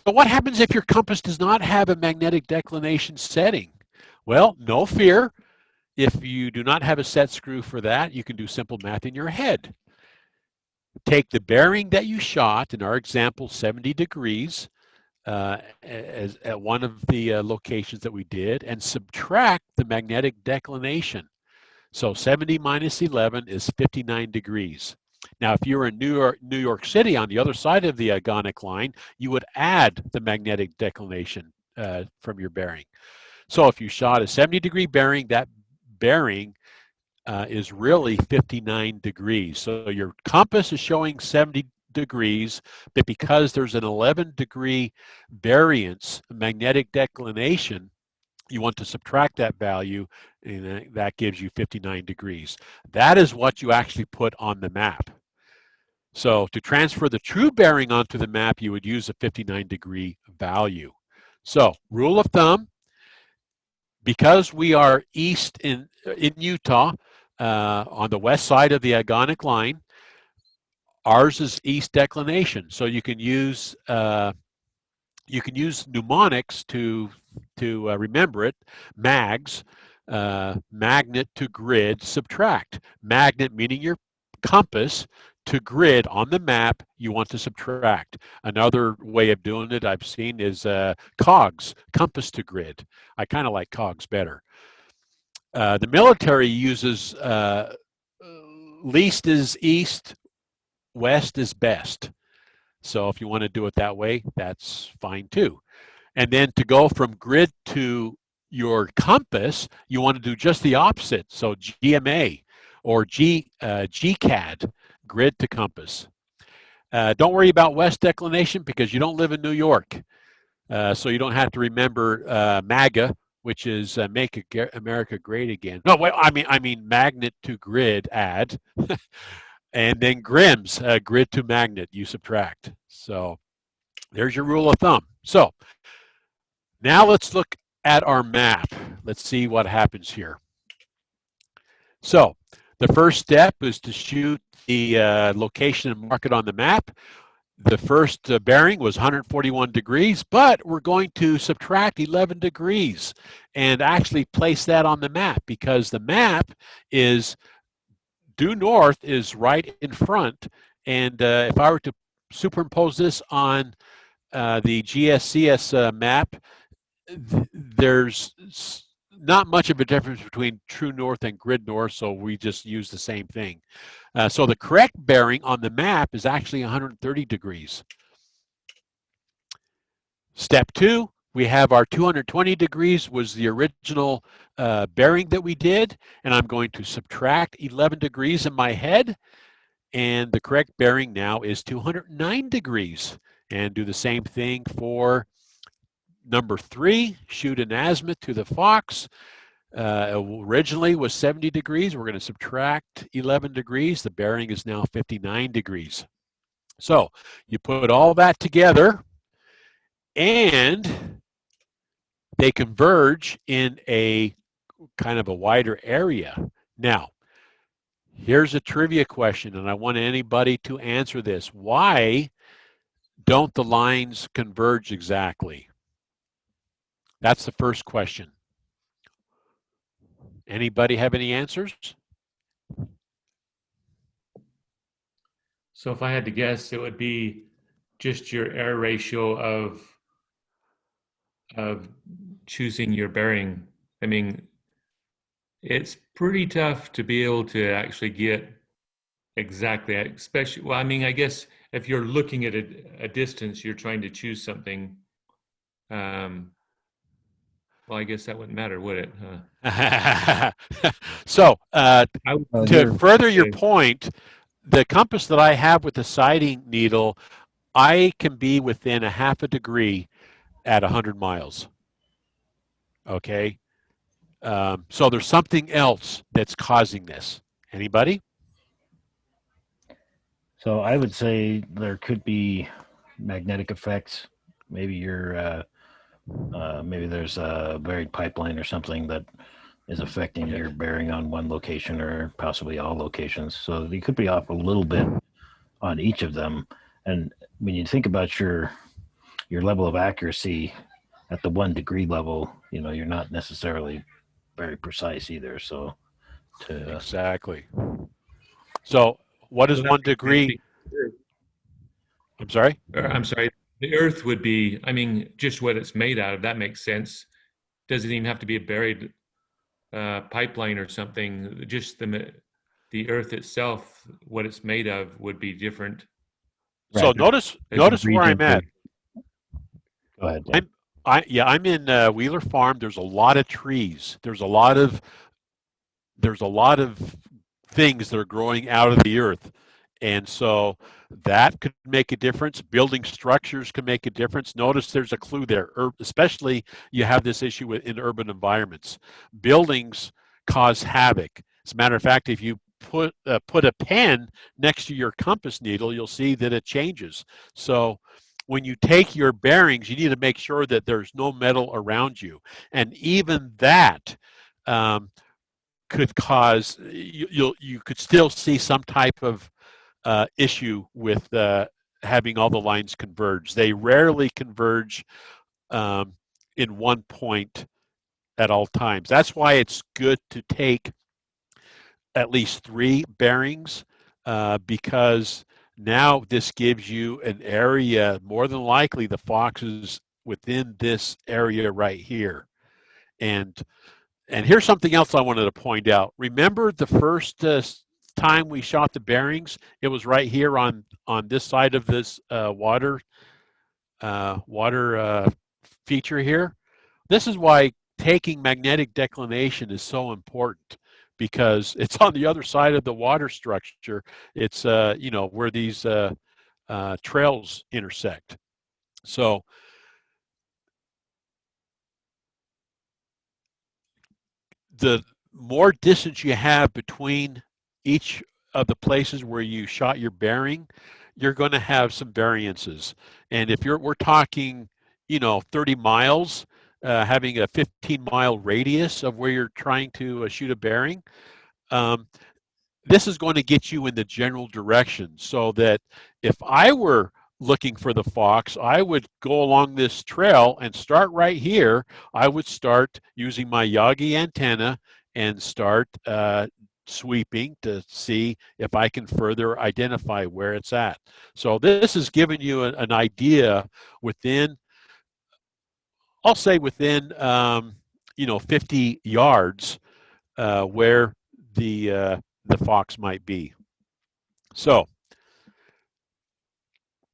So what happens if your compass does not have a magnetic declination setting? Well, no fear. If you do not have a set screw for that, you can do simple math in your head. Take the bearing that you shot, in our example, 70 degrees, at one of the locations that we did, and subtract the magnetic declination. So 70 minus 11 is 59 degrees. Now, if you were in New York City on the other side of the agonic line, you would add the magnetic declination from your bearing. So if you shot a 70-degree bearing, that bearing is really 59 degrees. So your compass is showing 70 degrees, but because there's an 11-degree variance, magnetic declination, you want to subtract that value, and that gives you 59 degrees. That is what you actually put on the map. So to transfer the true bearing onto the map, you would use a 59-degree value. So rule of thumb, because we are east in Utah, on the west side of the agonic line, Ours is east declination, so you can use mnemonics to remember it. Mags, magnet to grid, subtract. Magnet meaning your compass, to grid on the map you want to subtract. Another way of doing it I've seen is cogs, compass to grid. I kind of like cogs better. The military uses least is east, west is best. So if you want to do it that way, that's fine too. And then to go from grid to your compass, you want to do just the opposite. So GMA or GCAD, grid to compass. Don't worry about west declination because you don't live in New York. So you don't have to remember MAGA, which is Make America Great Again. No, wait, I mean magnet to grid, add. And then GRIMS, grid to magnet, you subtract. So there's your rule of thumb. So now let's look at our map. Let's see what happens here. So the first step is to shoot the location and mark it on the map. The first bearing was 141 degrees, but we're going to subtract 11 degrees and actually place that on the map because the map is due north is right in front. And if I were to superimpose this on the GSCS map, there's not much of a difference between true north and grid north, so we just use the same thing. So the correct bearing on the map is actually 130 degrees. Step 2, we have our 220 degrees was the original bearing that we did, and I'm going to subtract 11 degrees in my head, and the correct bearing now is 209 degrees. And do the same thing for number 3, shoot an azimuth to the fox. Originally was 70 degrees. We're going to subtract 11 degrees. The bearing is now 59 degrees. So you put all that together, and they converge in a kind of a wider area. Now, here's a trivia question, and I want anybody to answer this. Why don't the lines converge exactly? That's the first question. Anybody have any answers? So if I had to guess, it would be just your error ratio of choosing your bearing. I mean, it's pretty tough to be able to actually get exactly, especially, well, I mean, I guess if you're looking at a distance, you're trying to choose something. Well, I guess that wouldn't matter, would it? So would to further your point, the compass that I have with the sighting needle, I can be within a half a degree at 100 miles. Okay. So there's something else that's causing this. Anybody? So I would say there could be magnetic effects. Maybe you're maybe there's a buried pipeline or something that is affecting your bearing on one location or possibly all locations. So you could be off a little bit on each of them. And when you think about your level of accuracy at the 1 degree level, you know, you're not necessarily very precise either. So Exactly. So what is 1 degree? I'm sorry? I'm sorry. The Earth would be, I mean, just what it's made out of, that makes sense. Doesn't even have to be a buried pipeline or something. Just the Earth itself, what it's made of, would be different. So notice where I'm at. Go ahead. I'm in Wheeler Farm. There's a lot of trees. There's a lot of things that are growing out of the earth. And so that could make a difference. Building structures can make a difference. Notice there's a clue there, especially you have this issue in urban environments. Buildings cause havoc. As a matter of fact, if you put a pen next to your compass needle, you'll see that it changes. So when you take your bearings, you need to make sure that there's no metal around you. And even that could cause, you could still see some type of issue with having all the lines converge. They rarely converge in one point at all times. That's why it's good to take at least 3 bearings, because now this gives you an area, more than likely the fox is within this area right here. And here's something else I wanted to point out. Remember the first time we shot the bearings? It was right here on this side of this water feature here. This is why taking magnetic declination is so important, because it's on the other side of the water structure. It's you know, where these trails intersect. So the more distance you have between each of the places where you shot your bearing, you're going to have some variances. And if we're talking, you know, 30 miles, having a 15-mile radius of where you're trying to shoot a bearing, this is going to get you in the general direction, so that if I were looking for the fox, I would go along this trail and start right here. I would start using my Yagi antenna and start sweeping to see if I can further identify where it's at. So this is giving you an idea within, I'll say within, you know, 50 yards where the fox might be. So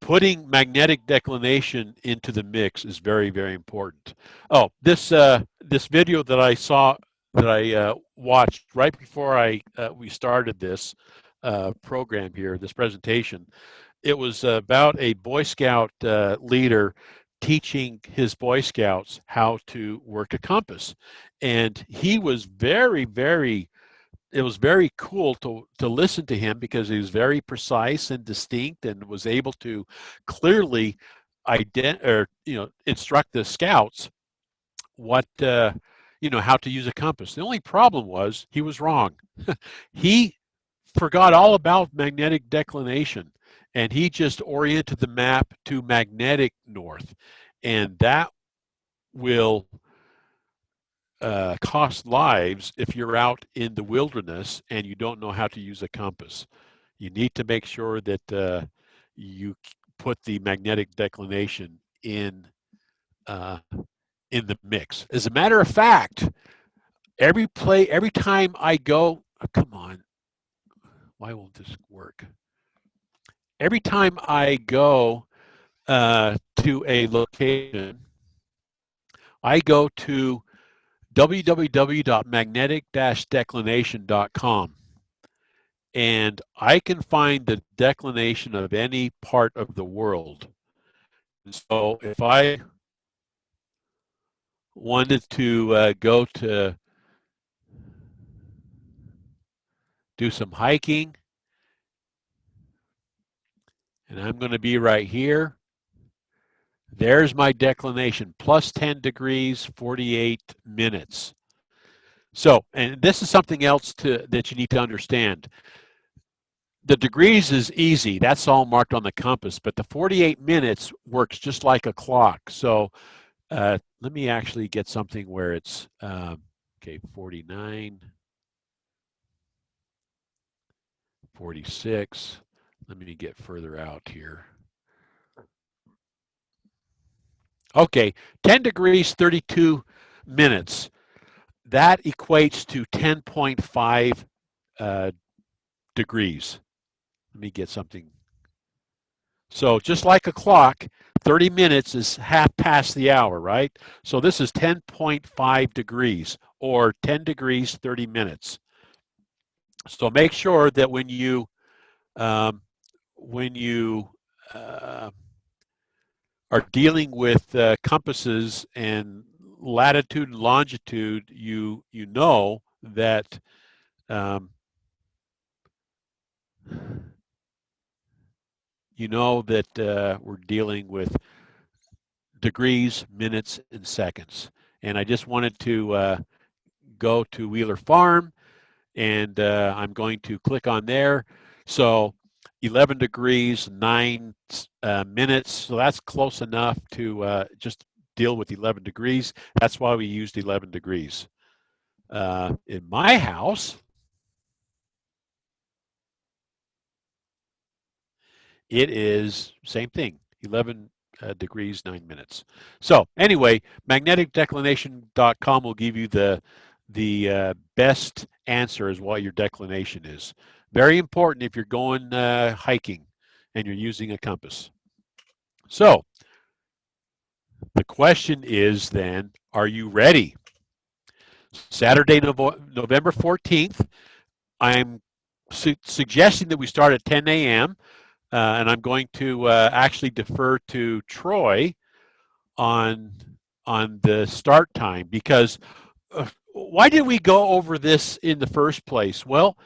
putting magnetic declination into the mix is very, very important. Oh, this video that I saw, that I watched right before we started this program here, this presentation, it was about a Boy Scout leader teaching his Boy Scouts how to work a compass. And he was it was very cool to listen to him, because he was very precise and distinct and was able to clearly instruct the scouts what how to use a compass. The only problem was he was wrong. He forgot all about magnetic declination, and he just oriented the map to magnetic north, and that will cost lives if you're out in the wilderness and you don't know how to use a compass. You need to make sure that you put the magnetic declination in the mix. As a matter of fact, every time I go, oh, come on, why won't this work? Every time I go to a location, I go to www.magnetic-declination.com, and I can find the declination of any part of the world. And so if I wanted to go to do some hiking, and I'm going to be right here, there's my declination, plus 10 degrees, 48 minutes. So, and this is something else that you need to understand. The degrees is easy. That's all marked on the compass, but the 48 minutes works just like a clock. So let me actually get something where it's, 49, 46. Let me get further out here. Okay, 10 degrees, 32 minutes. That equates to 10.5 degrees. Let me get something. So just like a clock, 30 minutes is half past the hour, right? So this is 10.5 degrees, or 10 degrees, 30 minutes. So make sure that when you are dealing with compasses and latitude and longitude, you know that we're dealing with degrees, minutes, and seconds. And I just wanted to go to Wheeler Farm, and I'm going to click on there. So 11 degrees, 9 minutes. So that's close enough to just deal with 11 degrees. That's why we used 11 degrees. In my house, it is same thing, 11 degrees, 9 minutes. So anyway, magneticdeclination.com will give you the best answer as what your declination is. Very important if you're going hiking and you're using a compass. So the question is then, are you ready? Saturday, November 14th, I'm suggesting that we start at 10 a.m. And I'm going to actually defer to Troy on the start time, because why did we go over this in the first place? Well,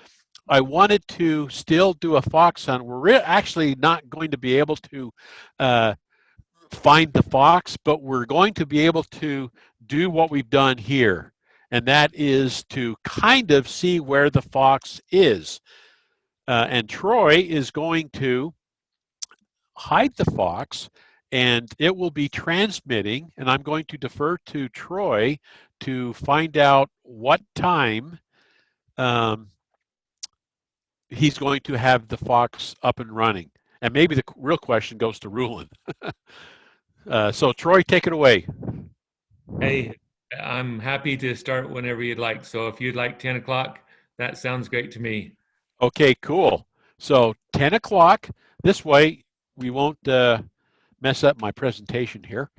I wanted to still do a fox hunt. We're actually not going to be able to find the fox, but we're going to be able to do what we've done here, and that is to kind of see where the fox is. And Troy is going to hide the fox, and it will be transmitting, and I'm going to defer to Troy to find out what time he's going to have the fox up and running. And maybe the real question goes to Rulin. So Troy, take it away. Hey, I'm happy to start whenever you'd like. So if you'd like 10 o'clock, that sounds great to me. Okay, cool. So 10 o'clock, this way we won't mess up my presentation here.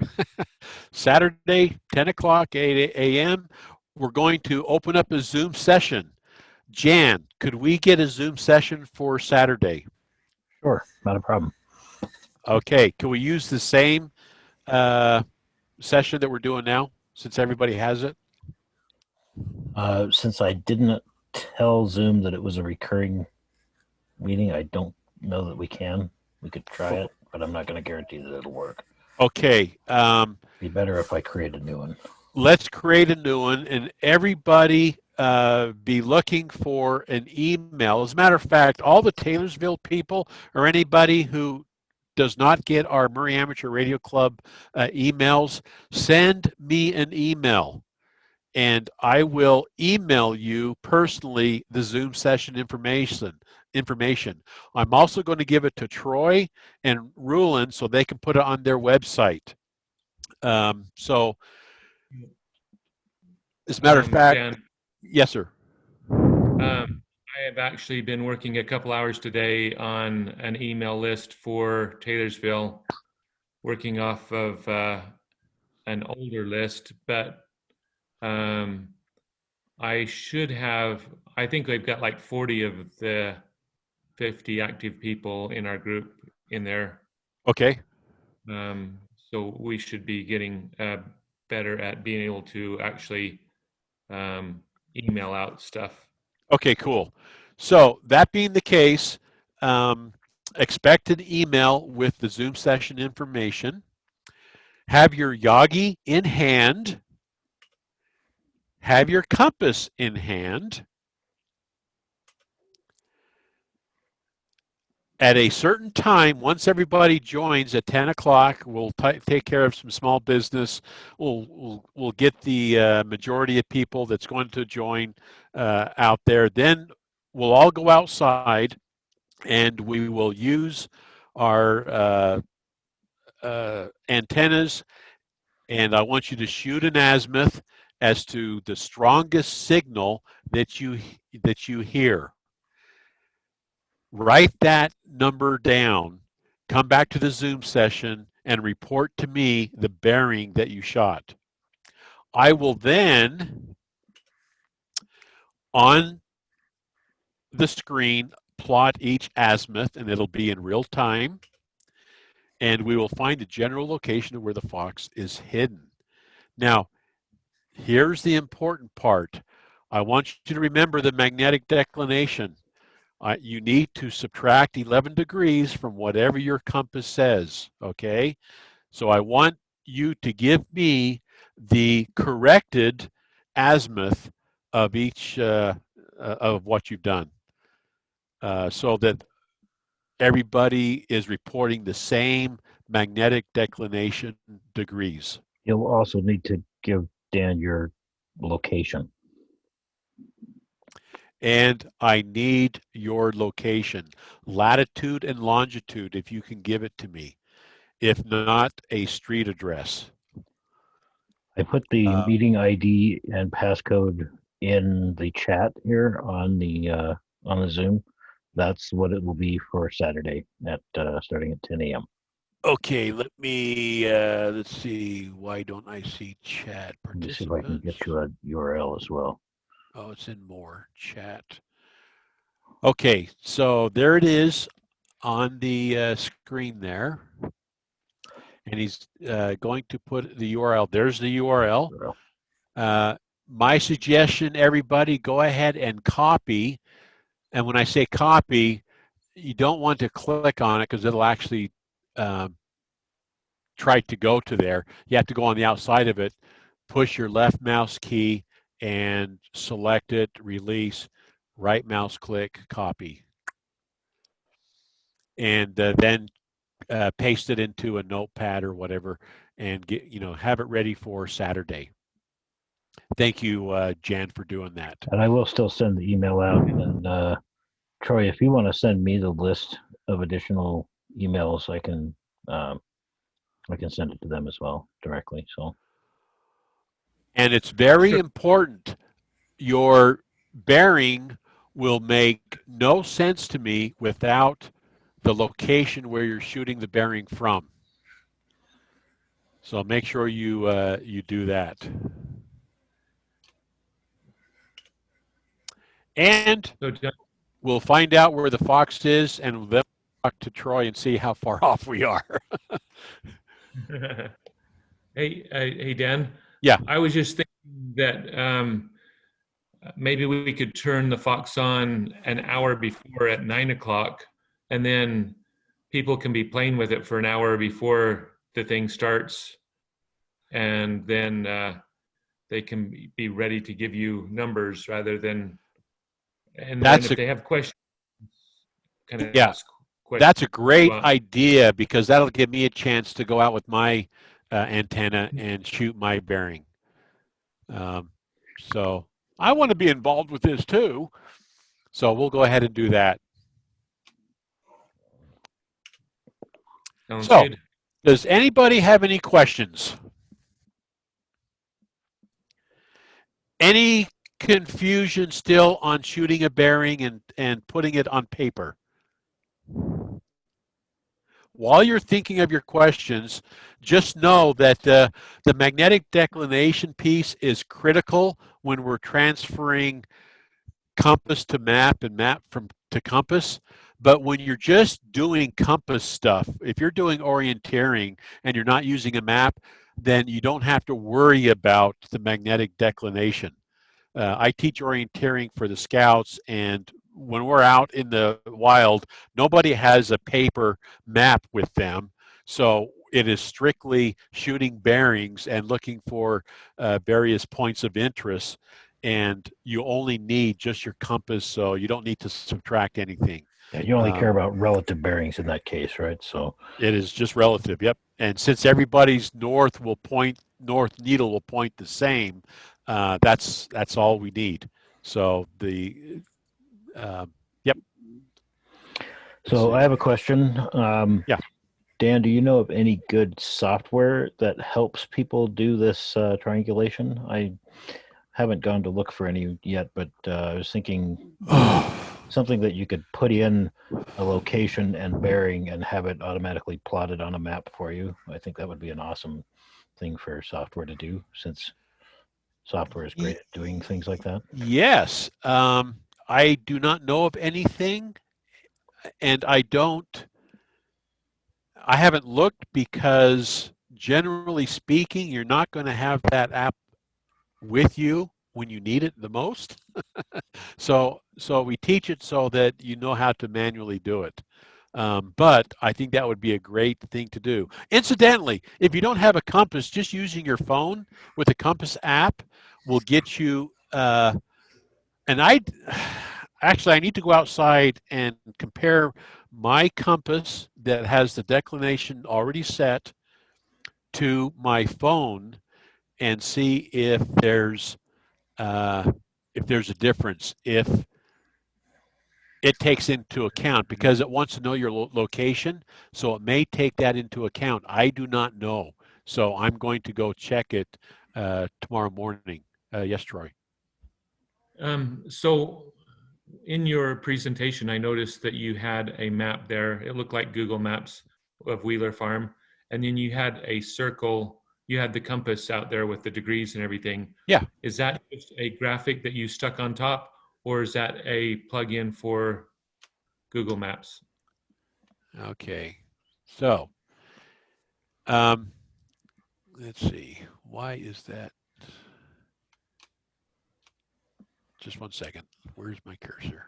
Saturday, 10 o'clock, 8 a.m., we're going to open up a Zoom session. Jan, could we get a Zoom session for Saturday? Sure, not a problem. Okay, can we use the same session that we're doing now, since everybody has it? Since I didn't tell Zoom that it was a recurring meeting, I don't know that we can. We could try it, but I'm not going to guarantee that it'll work. Okay. Be better if I create a new one. Let's create a new one, and everybody be looking for an email. As a matter of fact, all the Taylorsville people or anybody who does not get our Murray Amateur Radio Club emails, send me an email, and I will email you personally the Zoom session information. I'm also going to give it to Troy and Rulin so they can put it on their website. So, as a matter of fact, Dan, yes, sir. I have actually been working a couple hours today on an email list for Taylorsville, working off of an older list, but I think we've got like 40 of the 50 active people in our group in there. Okay. So we should be getting better at being able to actually email out stuff. Okay, cool. So that being the case, expect an email with the Zoom session information. Have your Yagi in hand. Have your compass in hand. At a certain time, once everybody joins at 10 o'clock, we'll take care of some small business. We'll get the majority of people that's going to join out there. Then we'll all go outside, and we will use our antennas, and I want you to shoot an azimuth as to the strongest signal that you hear. Write that number down, come back to the Zoom session, and report to me the bearing that you shot. I will then, on the screen, plot each azimuth, and it'll be in real time, and we will find the general location of where the fox is hidden. Now, here's the important part. I want you to remember the magnetic declination. You need to subtract 11 degrees from whatever your compass says, okay? So I want you to give me the corrected azimuth of each of what you've done, so that everybody is reporting the same magnetic declination degrees. You'll also need to give Dan your location. And I need your location, latitude and longitude, if you can give it to me. If not, a street address. I put the meeting ID and passcode in the chat here on the Zoom. That's what it will be for Saturday at starting at 10 a.m. Okay, let me, let's see, why don't I see chat Let me see if I can participants? get you a URL as well. Oh, it's in more, chat. Okay, so there it is on the screen there. And he's going to put the URL. There's the URL. My suggestion, everybody, go ahead and copy. And when I say copy, you don't want to click on it because it'll actually try to go to there. You have to go on the outside of it, push your left mouse key and select it, release, right mouse click, copy. And then paste it into a notepad or whatever and get, have it ready for Saturday. Thank you, Jan, for doing that. And I will still send the email out. And Troy, if you want to send me the list of additional emails, I can send it to them as well directly. So. And it's very important. Your bearing will make no sense to me without the location where you're shooting the bearing from. So make sure you do that. And we'll find out where the fox is, and then talk to Troy and see how far off we are. Hey, Dan. Yeah. I was just thinking that maybe we could turn the fox on an hour before at 9 o'clock, and then people can be playing with it for an hour before the thing starts, and then they can be ready to give you numbers rather than. And then if they have questions, kind of ask questions. That's a great idea because that'll give me a chance to go out with my antenna and shoot my bearing. So I want to be involved with this too. So we'll go ahead and do that. Sounds so, good. Does anybody have any questions? Any confusion still on shooting a bearing and putting it on paper? While you're thinking of your questions, just know that the magnetic declination piece is critical when we're transferring compass to map and map to compass. But when you're just doing compass stuff, if you're doing orienteering and you're not using a map, then you don't have to worry about the magnetic declination. I teach orienteering for the scouts, and when we're out in the wild, nobody has a paper map with them. So it is strictly shooting bearings and looking for various points of interest. And you only need just your compass, so you don't need to subtract anything. Yeah, you only care about relative bearings in that case, right? So it is just relative, yep. And since everybody's north needle will point the same, that's all we need. So yep. So I have a question. Yeah. Dan, do you know of any good software that helps people do this triangulation? I haven't gone to look for any yet, but I was thinking something that you could put in a location and bearing and have it automatically plotted on a map for you. I think that would be an awesome thing for software to do, since software is great at doing things like that. Yes. I do not know of anything, and I haven't looked because generally speaking, you're not going to have that app with you when you need it the most. So we teach it so that you know how to manually do it. But I think that would be a great thing to do. Incidentally, if you don't have a compass, just using your phone with a compass app will get you, and I need to go outside and compare my compass that has the declination already set to my phone and see if there's a difference, if it takes into account, because it wants to know your location, so it may take that into account. I do not know, so I'm going to go check it tomorrow morning. Yes, Troy. So in your presentation, I noticed that you had a map there. It looked like Google Maps of Wheeler Farm. And then you had a circle, you had the compass out there with the degrees and everything. Yeah. Is that just a graphic that you stuck on top, or is that a plugin for Google Maps? Okay. So, let's see. Why is that? Just one second. Where's my cursor?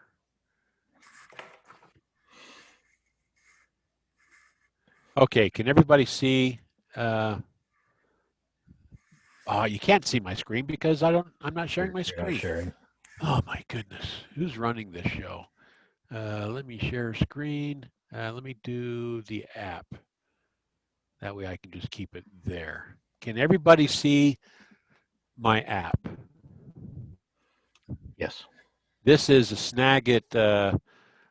Okay, can everybody see? Oh, you can't see my screen because I'm not sharing my You're not screen. sharing. Oh my goodness, who's running this show? Let me share screen. Let me do the app. That way I can just keep it there. Can everybody see my app? Yes. This is a Snagit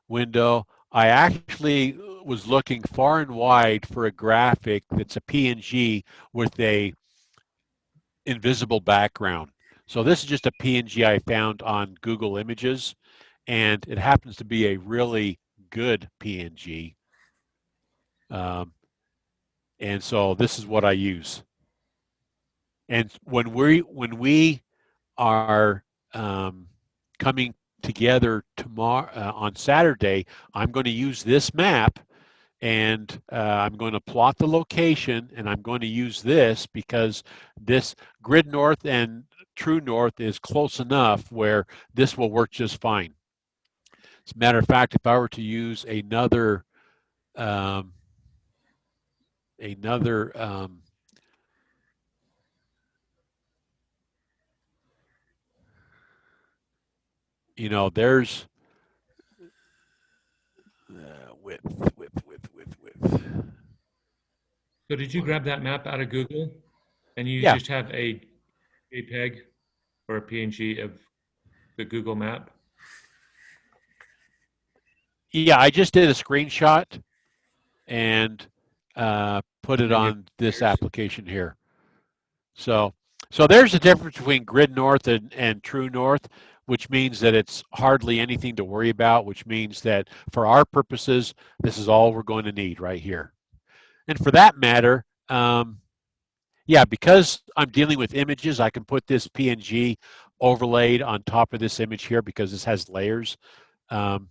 window. I actually was looking far and wide for a graphic that's a PNG with a invisible background. So this is just a PNG I found on Google Images, and it happens to be a really good PNG. And so this is what I use. And when we are coming together tomorrow on Saturday, I'm going to use this map, and I'm going to plot the location, and I'm going to use this because this grid north and true north is close enough where this will work just fine. As a matter of fact, if I were to use another you know, there's width. So did you grab that map out of Google and you Yeah. just have a JPEG or a PNG of the Google map? Yeah, I just did a screenshot and put it And you on this application here. So there's a difference between grid north and true north, which means that it's hardly anything to worry about, which means that for our purposes, this is all we're going to need right here. And for that matter, yeah, because I'm dealing with images, I can put this PNG overlaid on top of this image here because this has layers. But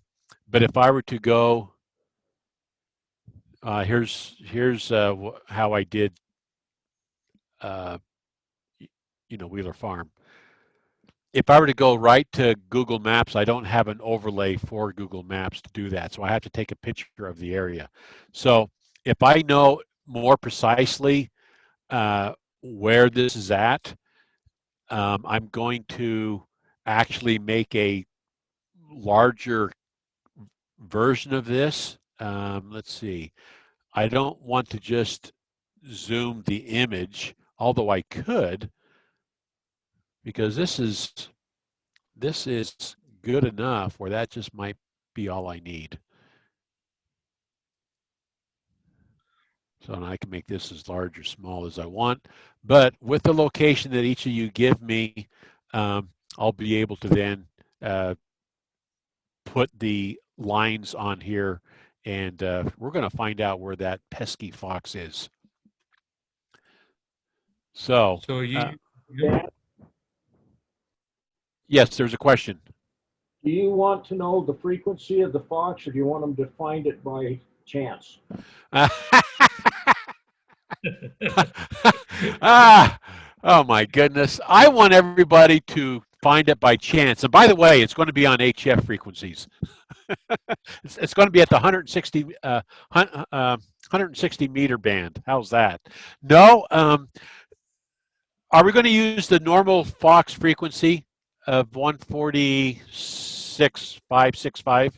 if I were to go, here's how I did, Wheeler Farm. If I were to go right to Google Maps, I don't have an overlay for Google Maps to do that. So I have to take a picture of the area. So if I know more precisely where this is at, I'm going to actually make a larger version of this. Let's see. I don't want to just zoom the image, although I could, because this is good enough where that just might be all I need. So I can make this as large or small as I want. But with the location that each of you give me, I'll be able to then put the lines on here, and we're going to find out where that pesky fox is. So yes, there's a question. Do you want to know the frequency of the fox, or do you want them to find it by chance? Oh my goodness. I want everybody to find it by chance. And by the way, it's going to be on HF frequencies. It's going to be at the 160 meter band. How's that? No. Are we going to use the normal Fox frequency of 146.565?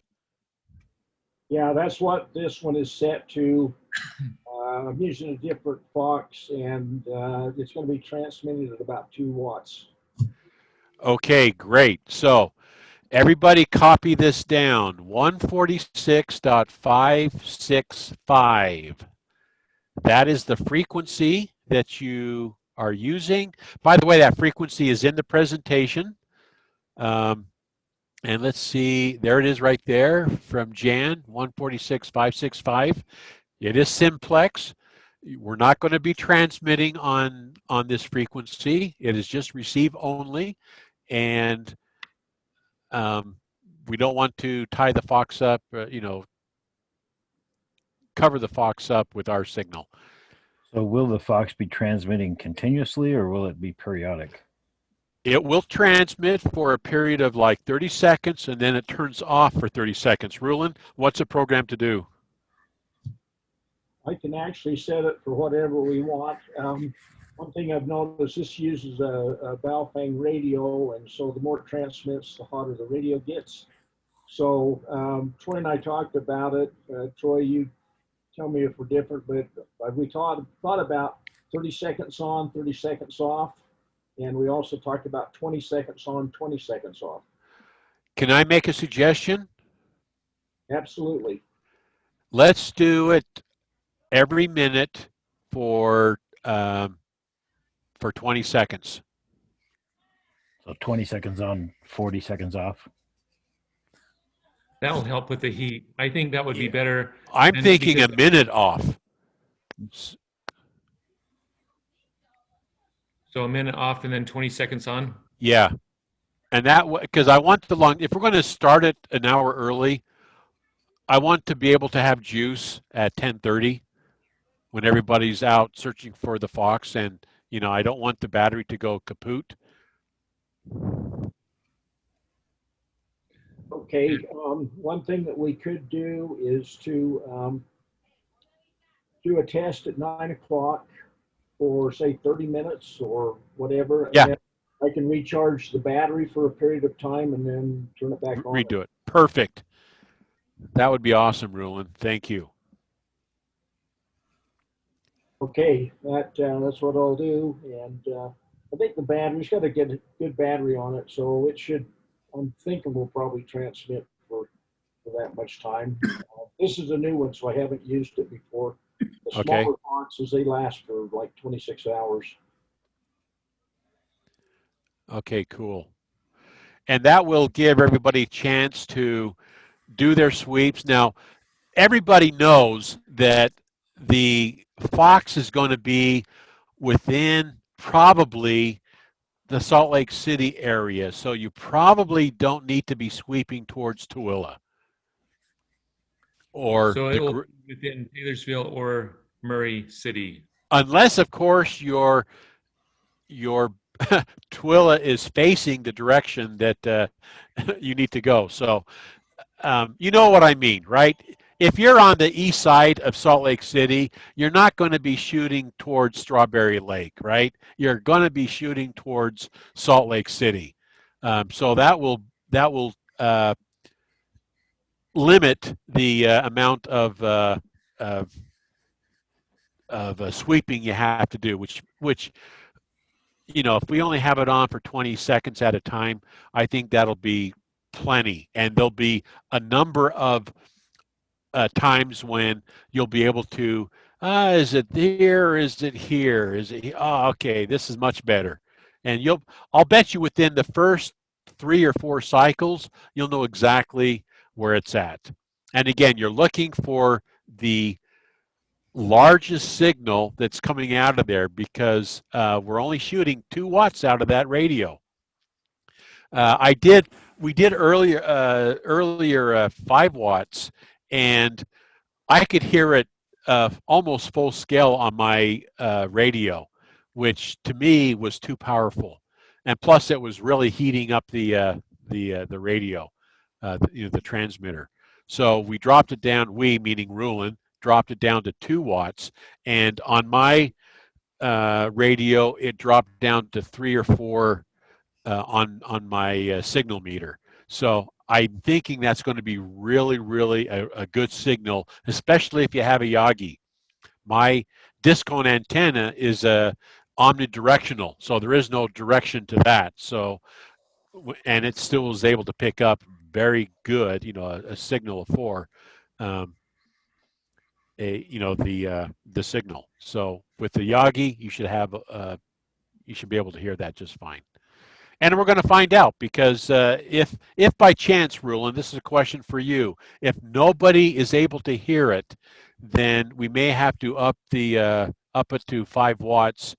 Yeah, that's what this one is set to. I'm using a different Fox, and it's going to be transmitted at about 2 watts. Okay, great. So everybody copy this down. 146.565. That is the frequency that you are using. By the way, that frequency is in the presentation. And let's see, there it is right there from Jan, 146.565. It is simplex. We're not going to be transmitting on this frequency. It is just receive only. And we don't want to tie the Fox up, cover the Fox up with our signal. So will the Fox be transmitting continuously or will it be periodic? It will transmit for a period of like 30 seconds and then it turns off for 30 seconds. Rulin, what's it programmed to do? I can actually set it for whatever we want. One thing I've noticed, this uses a Baofeng radio, and so the more it transmits, the hotter the radio gets. So Troy and I talked about it. Troy, you tell me if we're different, but we thought about 30 seconds on, 30 seconds off, and we also talked about 20 seconds on, 20 seconds off. Can I make a suggestion? Absolutely. Let's do it every minute for 20 seconds. So 20 seconds on, 40 seconds off. That'll help with the heat. I think that would be better. I'm And thinking a because- minute off. So a minute off and then 20 seconds on? Yeah. And that, because I want the long, if we're going to start it an hour early, I want to be able to have juice at 10:30 when everybody's out searching for the Fox, and I don't want the battery to go kaput. Okay, one thing that we could do is to do a test at 9 o'clock for say 30 minutes or whatever. Yeah. And I can recharge the battery for a period of time and then turn it back on. Redo it. Perfect. That would be awesome, Rulin. Thank you. Okay, that's what I'll do. And I think the battery's got to get a good battery on it, so it should. I'm thinking we'll probably transmit for that much time. This is a new one, so I haven't used it before. The Okay. smaller boxes, they last for like 26 hours. Okay, cool. And that will give everybody a chance to do their sweeps. Now, everybody knows that the Fox is going to be within probably the Salt Lake City area, so you probably don't need to be sweeping towards Tooele. Or So it will be within Taylorsville or Murray City. Unless, of course, your Tooele is facing the direction that you need to go. So you know what I mean, right? If you're on the east side of Salt Lake City, you're not going to be shooting towards Strawberry Lake, right? You're going to be shooting towards Salt Lake City. So that will limit the amount of sweeping you have to do, which if we only have it on for 20 seconds at a time, I think that'll be plenty. And there'll be a number of times when you'll be able to, is it here? Is it here? Is it here? Oh, okay, this is much better. And I'll bet you within the first 3 or 4 cycles, you'll know exactly where it's at. And again, you're looking for the largest signal that's coming out of there because we're only shooting 2 watts out of that radio. We did earlier 5 watts, and I could hear it almost full scale on my radio, which to me was too powerful. And plus, it was really heating up the radio, the transmitter. So we dropped it down. We, meaning Rulin, dropped it down to 2 watts, and on my radio, it dropped down to 3 or 4 on my signal meter. So I'm thinking that's going to be really, really a good signal, especially if you have a Yagi. My disc cone antenna is omnidirectional, so there is no direction to that. So, and it still was able to pick up very good, a signal of 4, the signal. So with the Yagi, you should be able to hear that just fine. And we're going to find out, because if by chance, Rulon, this is a question for you, if nobody is able to hear it, then we may have to up it to 5 watts.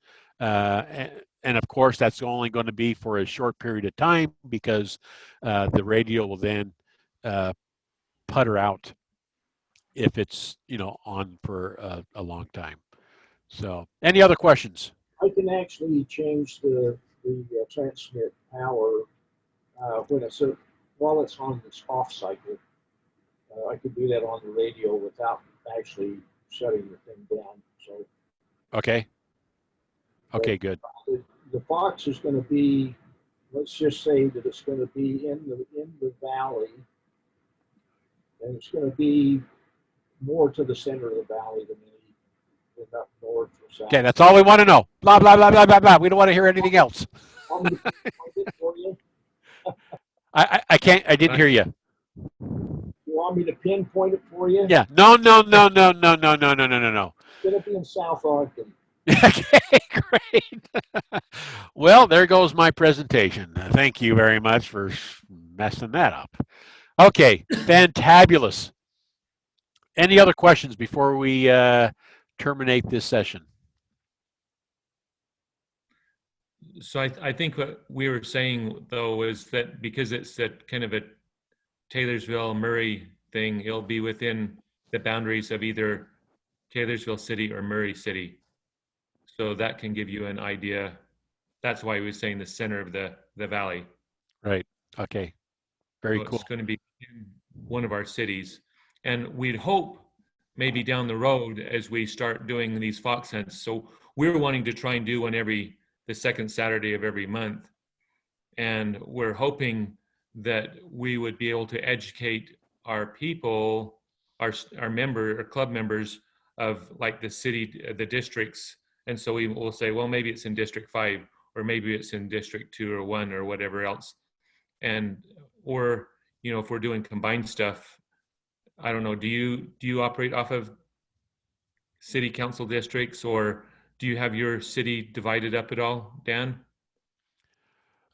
And of course, that's only going to be for a short period of time, because the radio will then putter out if it's on for a long time. So, any other questions? I can actually change the transmit power when it's while it's on this off cycle. I could do that on the radio without actually shutting the thing down. So Okay. Okay, good. The Fox is going to be, let's just say that it's going to be in the valley, and it's going to be more to the center of the valley than up north or south. Okay, that's all we want to know. Blah, blah, blah, blah, blah, blah. We don't want to hear anything else. I can't, I didn't hear you. You want me to pinpoint it for you? Yeah. No. It's going to be in South Ogden. Okay, great. Well, there goes my presentation. Thank you very much for messing that up. Okay, fantabulous. Any other questions before we terminate this session? So I think what we were saying, though, is that because it's that kind of a Taylorsville, Murray thing, it'll be within the boundaries of either Taylorsville City or Murray City. So that can give you an idea. That's why we were saying the center of the valley. Right. Okay. Very So cool. it's going to be in one of our cities. And we'd hope maybe down the road as we start doing these fox hunts. So we're wanting to try and do one the second Saturday of every month. And we're hoping that we would be able to educate our people, our club members of like the city, the districts. And so we will say, well, maybe it's in District 5, or maybe it's in District 2 or 1 or whatever else. And, or, if we're doing combined stuff, I don't know, do you operate off of city council districts, or do you have your city divided up at all, Dan?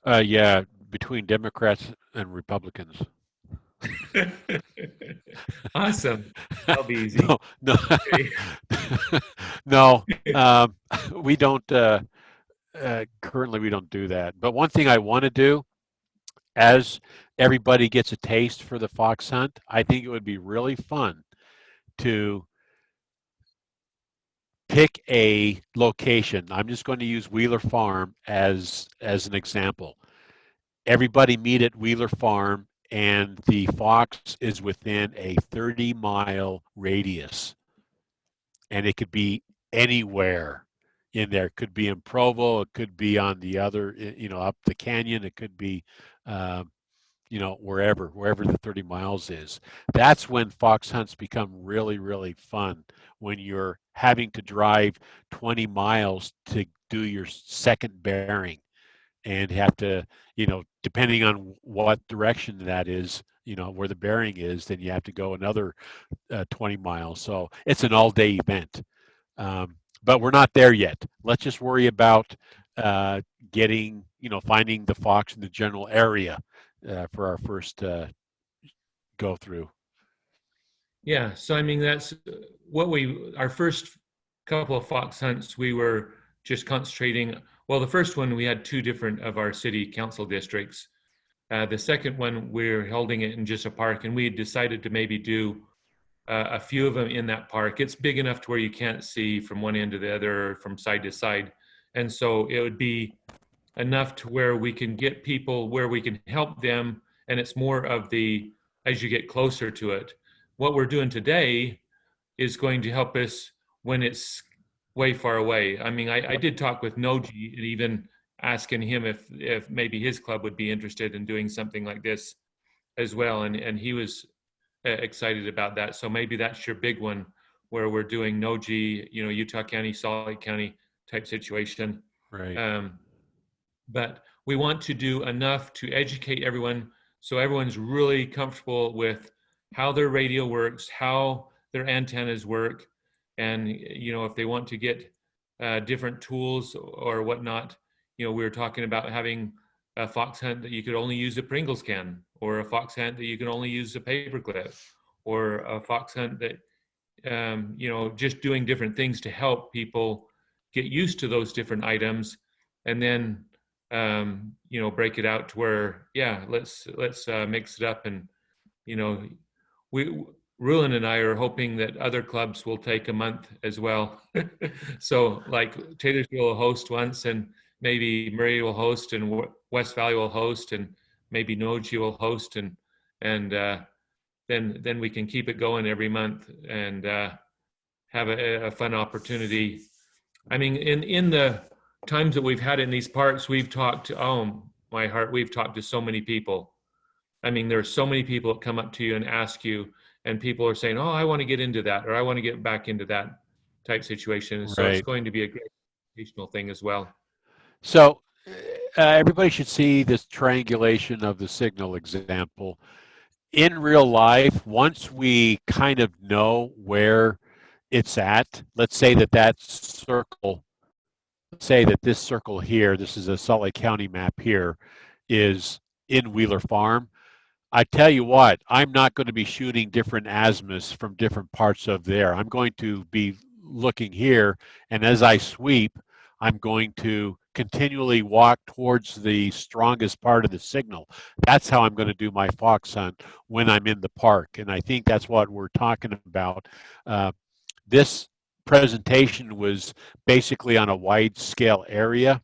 Yeah, between Democrats and Republicans. Awesome. That'll be easy. No. Okay. No, we don't, currently we don't do that. But one thing I want to do, as everybody gets a taste for the fox hunt, I think it would be really fun to pick a location. I'm just going to use Wheeler Farm as an example. Everybody meet at Wheeler Farm, and the fox is within a 30-mile radius. And it could be anywhere in there. It could be in Provo. It could be on the other, up the canyon. It could be, wherever the 30 miles is. That's when fox hunts become really, really fun, when you're having to drive 20 miles to do your second bearing, and have to, depending on what direction that is, where the bearing is, then you have to go another 20 miles. So it's an all-day event. But we're not there yet. Let's just worry about getting, finding the fox in the general area for our first go through. Yeah, so I mean, that's what our first couple of fox hunts, we were just concentrating. Well, the first one, we had 2 different of our city council districts. The second one, we're holding it in just a park, and we had decided to maybe do a few of them in that park. It's big enough to where you can't see from one end to the other, from side to side. And so it would be enough to where we can get people, where we can help them. And it's more of as you get closer to it. What we're doing today is going to help us when it's way far away. I mean, I did talk with Noji, and even asking him if maybe his club would be interested in doing something like this. as well, and he was excited about that. So maybe that's your big one, where we're doing no G, Utah County, Salt Lake County type situation. Right. But we want to do enough to educate everyone, so everyone's really comfortable with how their radio works, how their antennas work, and if they want to get different tools or whatnot. We were talking about having a fox hunt that you could only use a Pringles can, or a fox hunt that you can only use a paperclip, or a fox hunt that just doing different things to help people get used to those different items, and then break it out to where, let's mix it up. And Ruin and I are hoping that other clubs will take a month as well. So like Taylorsville will host once, and maybe Murray will host, and West Valley will host, and maybe Noji will host, and then we can keep it going every month and have a fun opportunity. I mean, in the times that we've had in these parks, we've talked to, we've talked to so many people. I mean, there's so many people that come up to you and ask you, and people are saying, I want to get into that, or I want to get back into that type situation. So it's Right. going to be a great educational thing as well. So everybody should see this triangulation of the signal example. In real life, once we kind of know where it's at, let's say that circle, say that this circle here, this is a Salt Lake County map here, is in Wheeler Farm. I tell you what, I'm not going to be shooting different azimuths from different parts of there. I'm going to be looking here, and as I sweep, I'm going to continually walk towards the strongest part of the signal. That's how I'm going to do my fox hunt when I'm in the park, and I think that's what we're talking about. This presentation was basically on a wide scale area.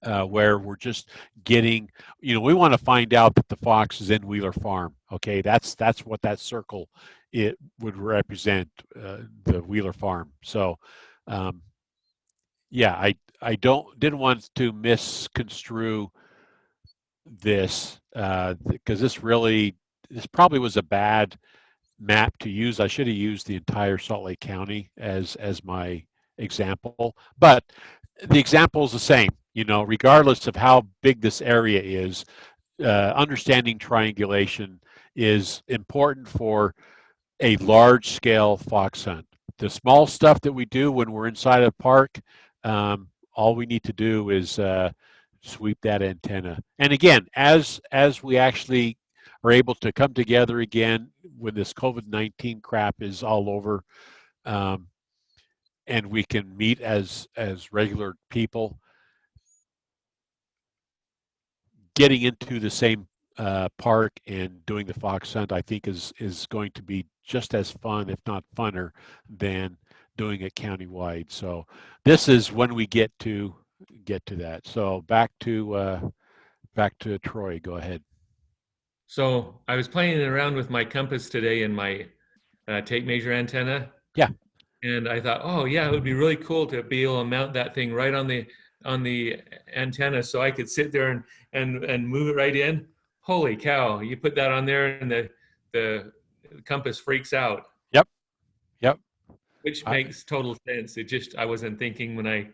Where we're just getting, we want to find out that the fox is in Wheeler Farm. Okay, that's what that circle it would represent, the Wheeler Farm. So, yeah, I didn't want to misconstrue this because this probably was a bad map to use. I should have used the entire Salt Lake County as my example, but the example is the same. Regardless of how big this area is, understanding triangulation is important for a large-scale fox hunt. The small stuff that we do when we're inside a park, all we need to do is sweep that antenna. And again, as we actually are able to come together again when this COVID-19 crap is all over, and we can meet as regular people, getting into the same park and doing the fox hunt, I think is going to be just as fun, if not funner, than doing it countywide. So this is when we get to that. So back to Troy. Go ahead. So I was playing around with my compass today and my tape measure antenna. Yeah. And I thought, it would be really cool to be able to mount that thing right on the antenna, so I could sit there and move it right in. Holy cow! You put that on there, and the compass freaks out. Yep. Which makes total sense. I wasn't thinking when I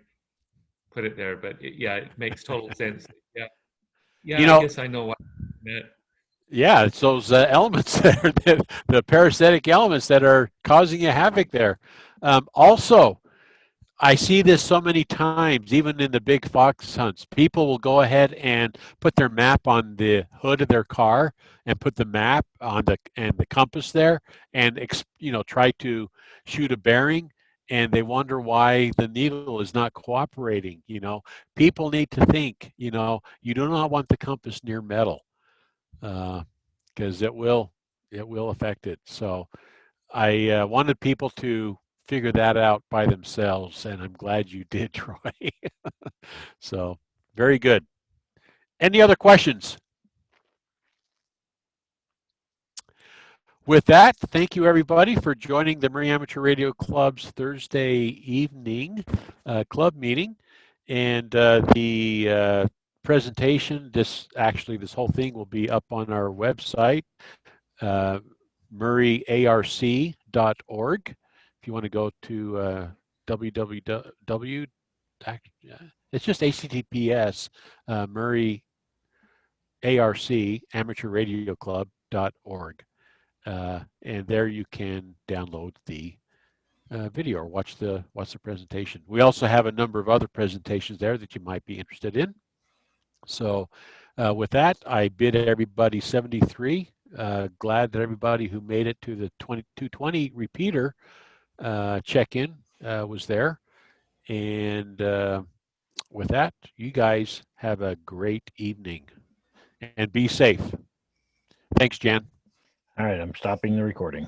put it there, but it makes total sense. Yeah. I guess I know what I meant. Yeah, it's those elements there, the parasitic elements that are causing you havoc there. Also, I see this so many times, even in the big fox hunts. People will go ahead and put their map on the hood of their car and put the map on the compass there, and try to shoot a bearing, and they wonder why the needle is not cooperating. People need to think. You do not want the compass near metal, because it will affect it. So I wanted people to figure that out by themselves, and I'm glad you did, Troy. So very good. Any other questions? With that, thank you everybody for joining the Murray Amateur Radio Club's Thursday evening club meeting. And the presentation, this whole thing will be up on our website, murrayarc.org. If you want to go to www, it's just HTTPS, Murray ARC, amateurradioclub.org. And there you can download the video or watch the presentation. We also have a number of other presentations there that you might be interested in. So with that, I bid everybody 73. Glad that everybody who made it to the 2220 repeater check-in was there. And with that, you guys have a great evening and be safe. Thanks, Jan. All right, I'm stopping the recording.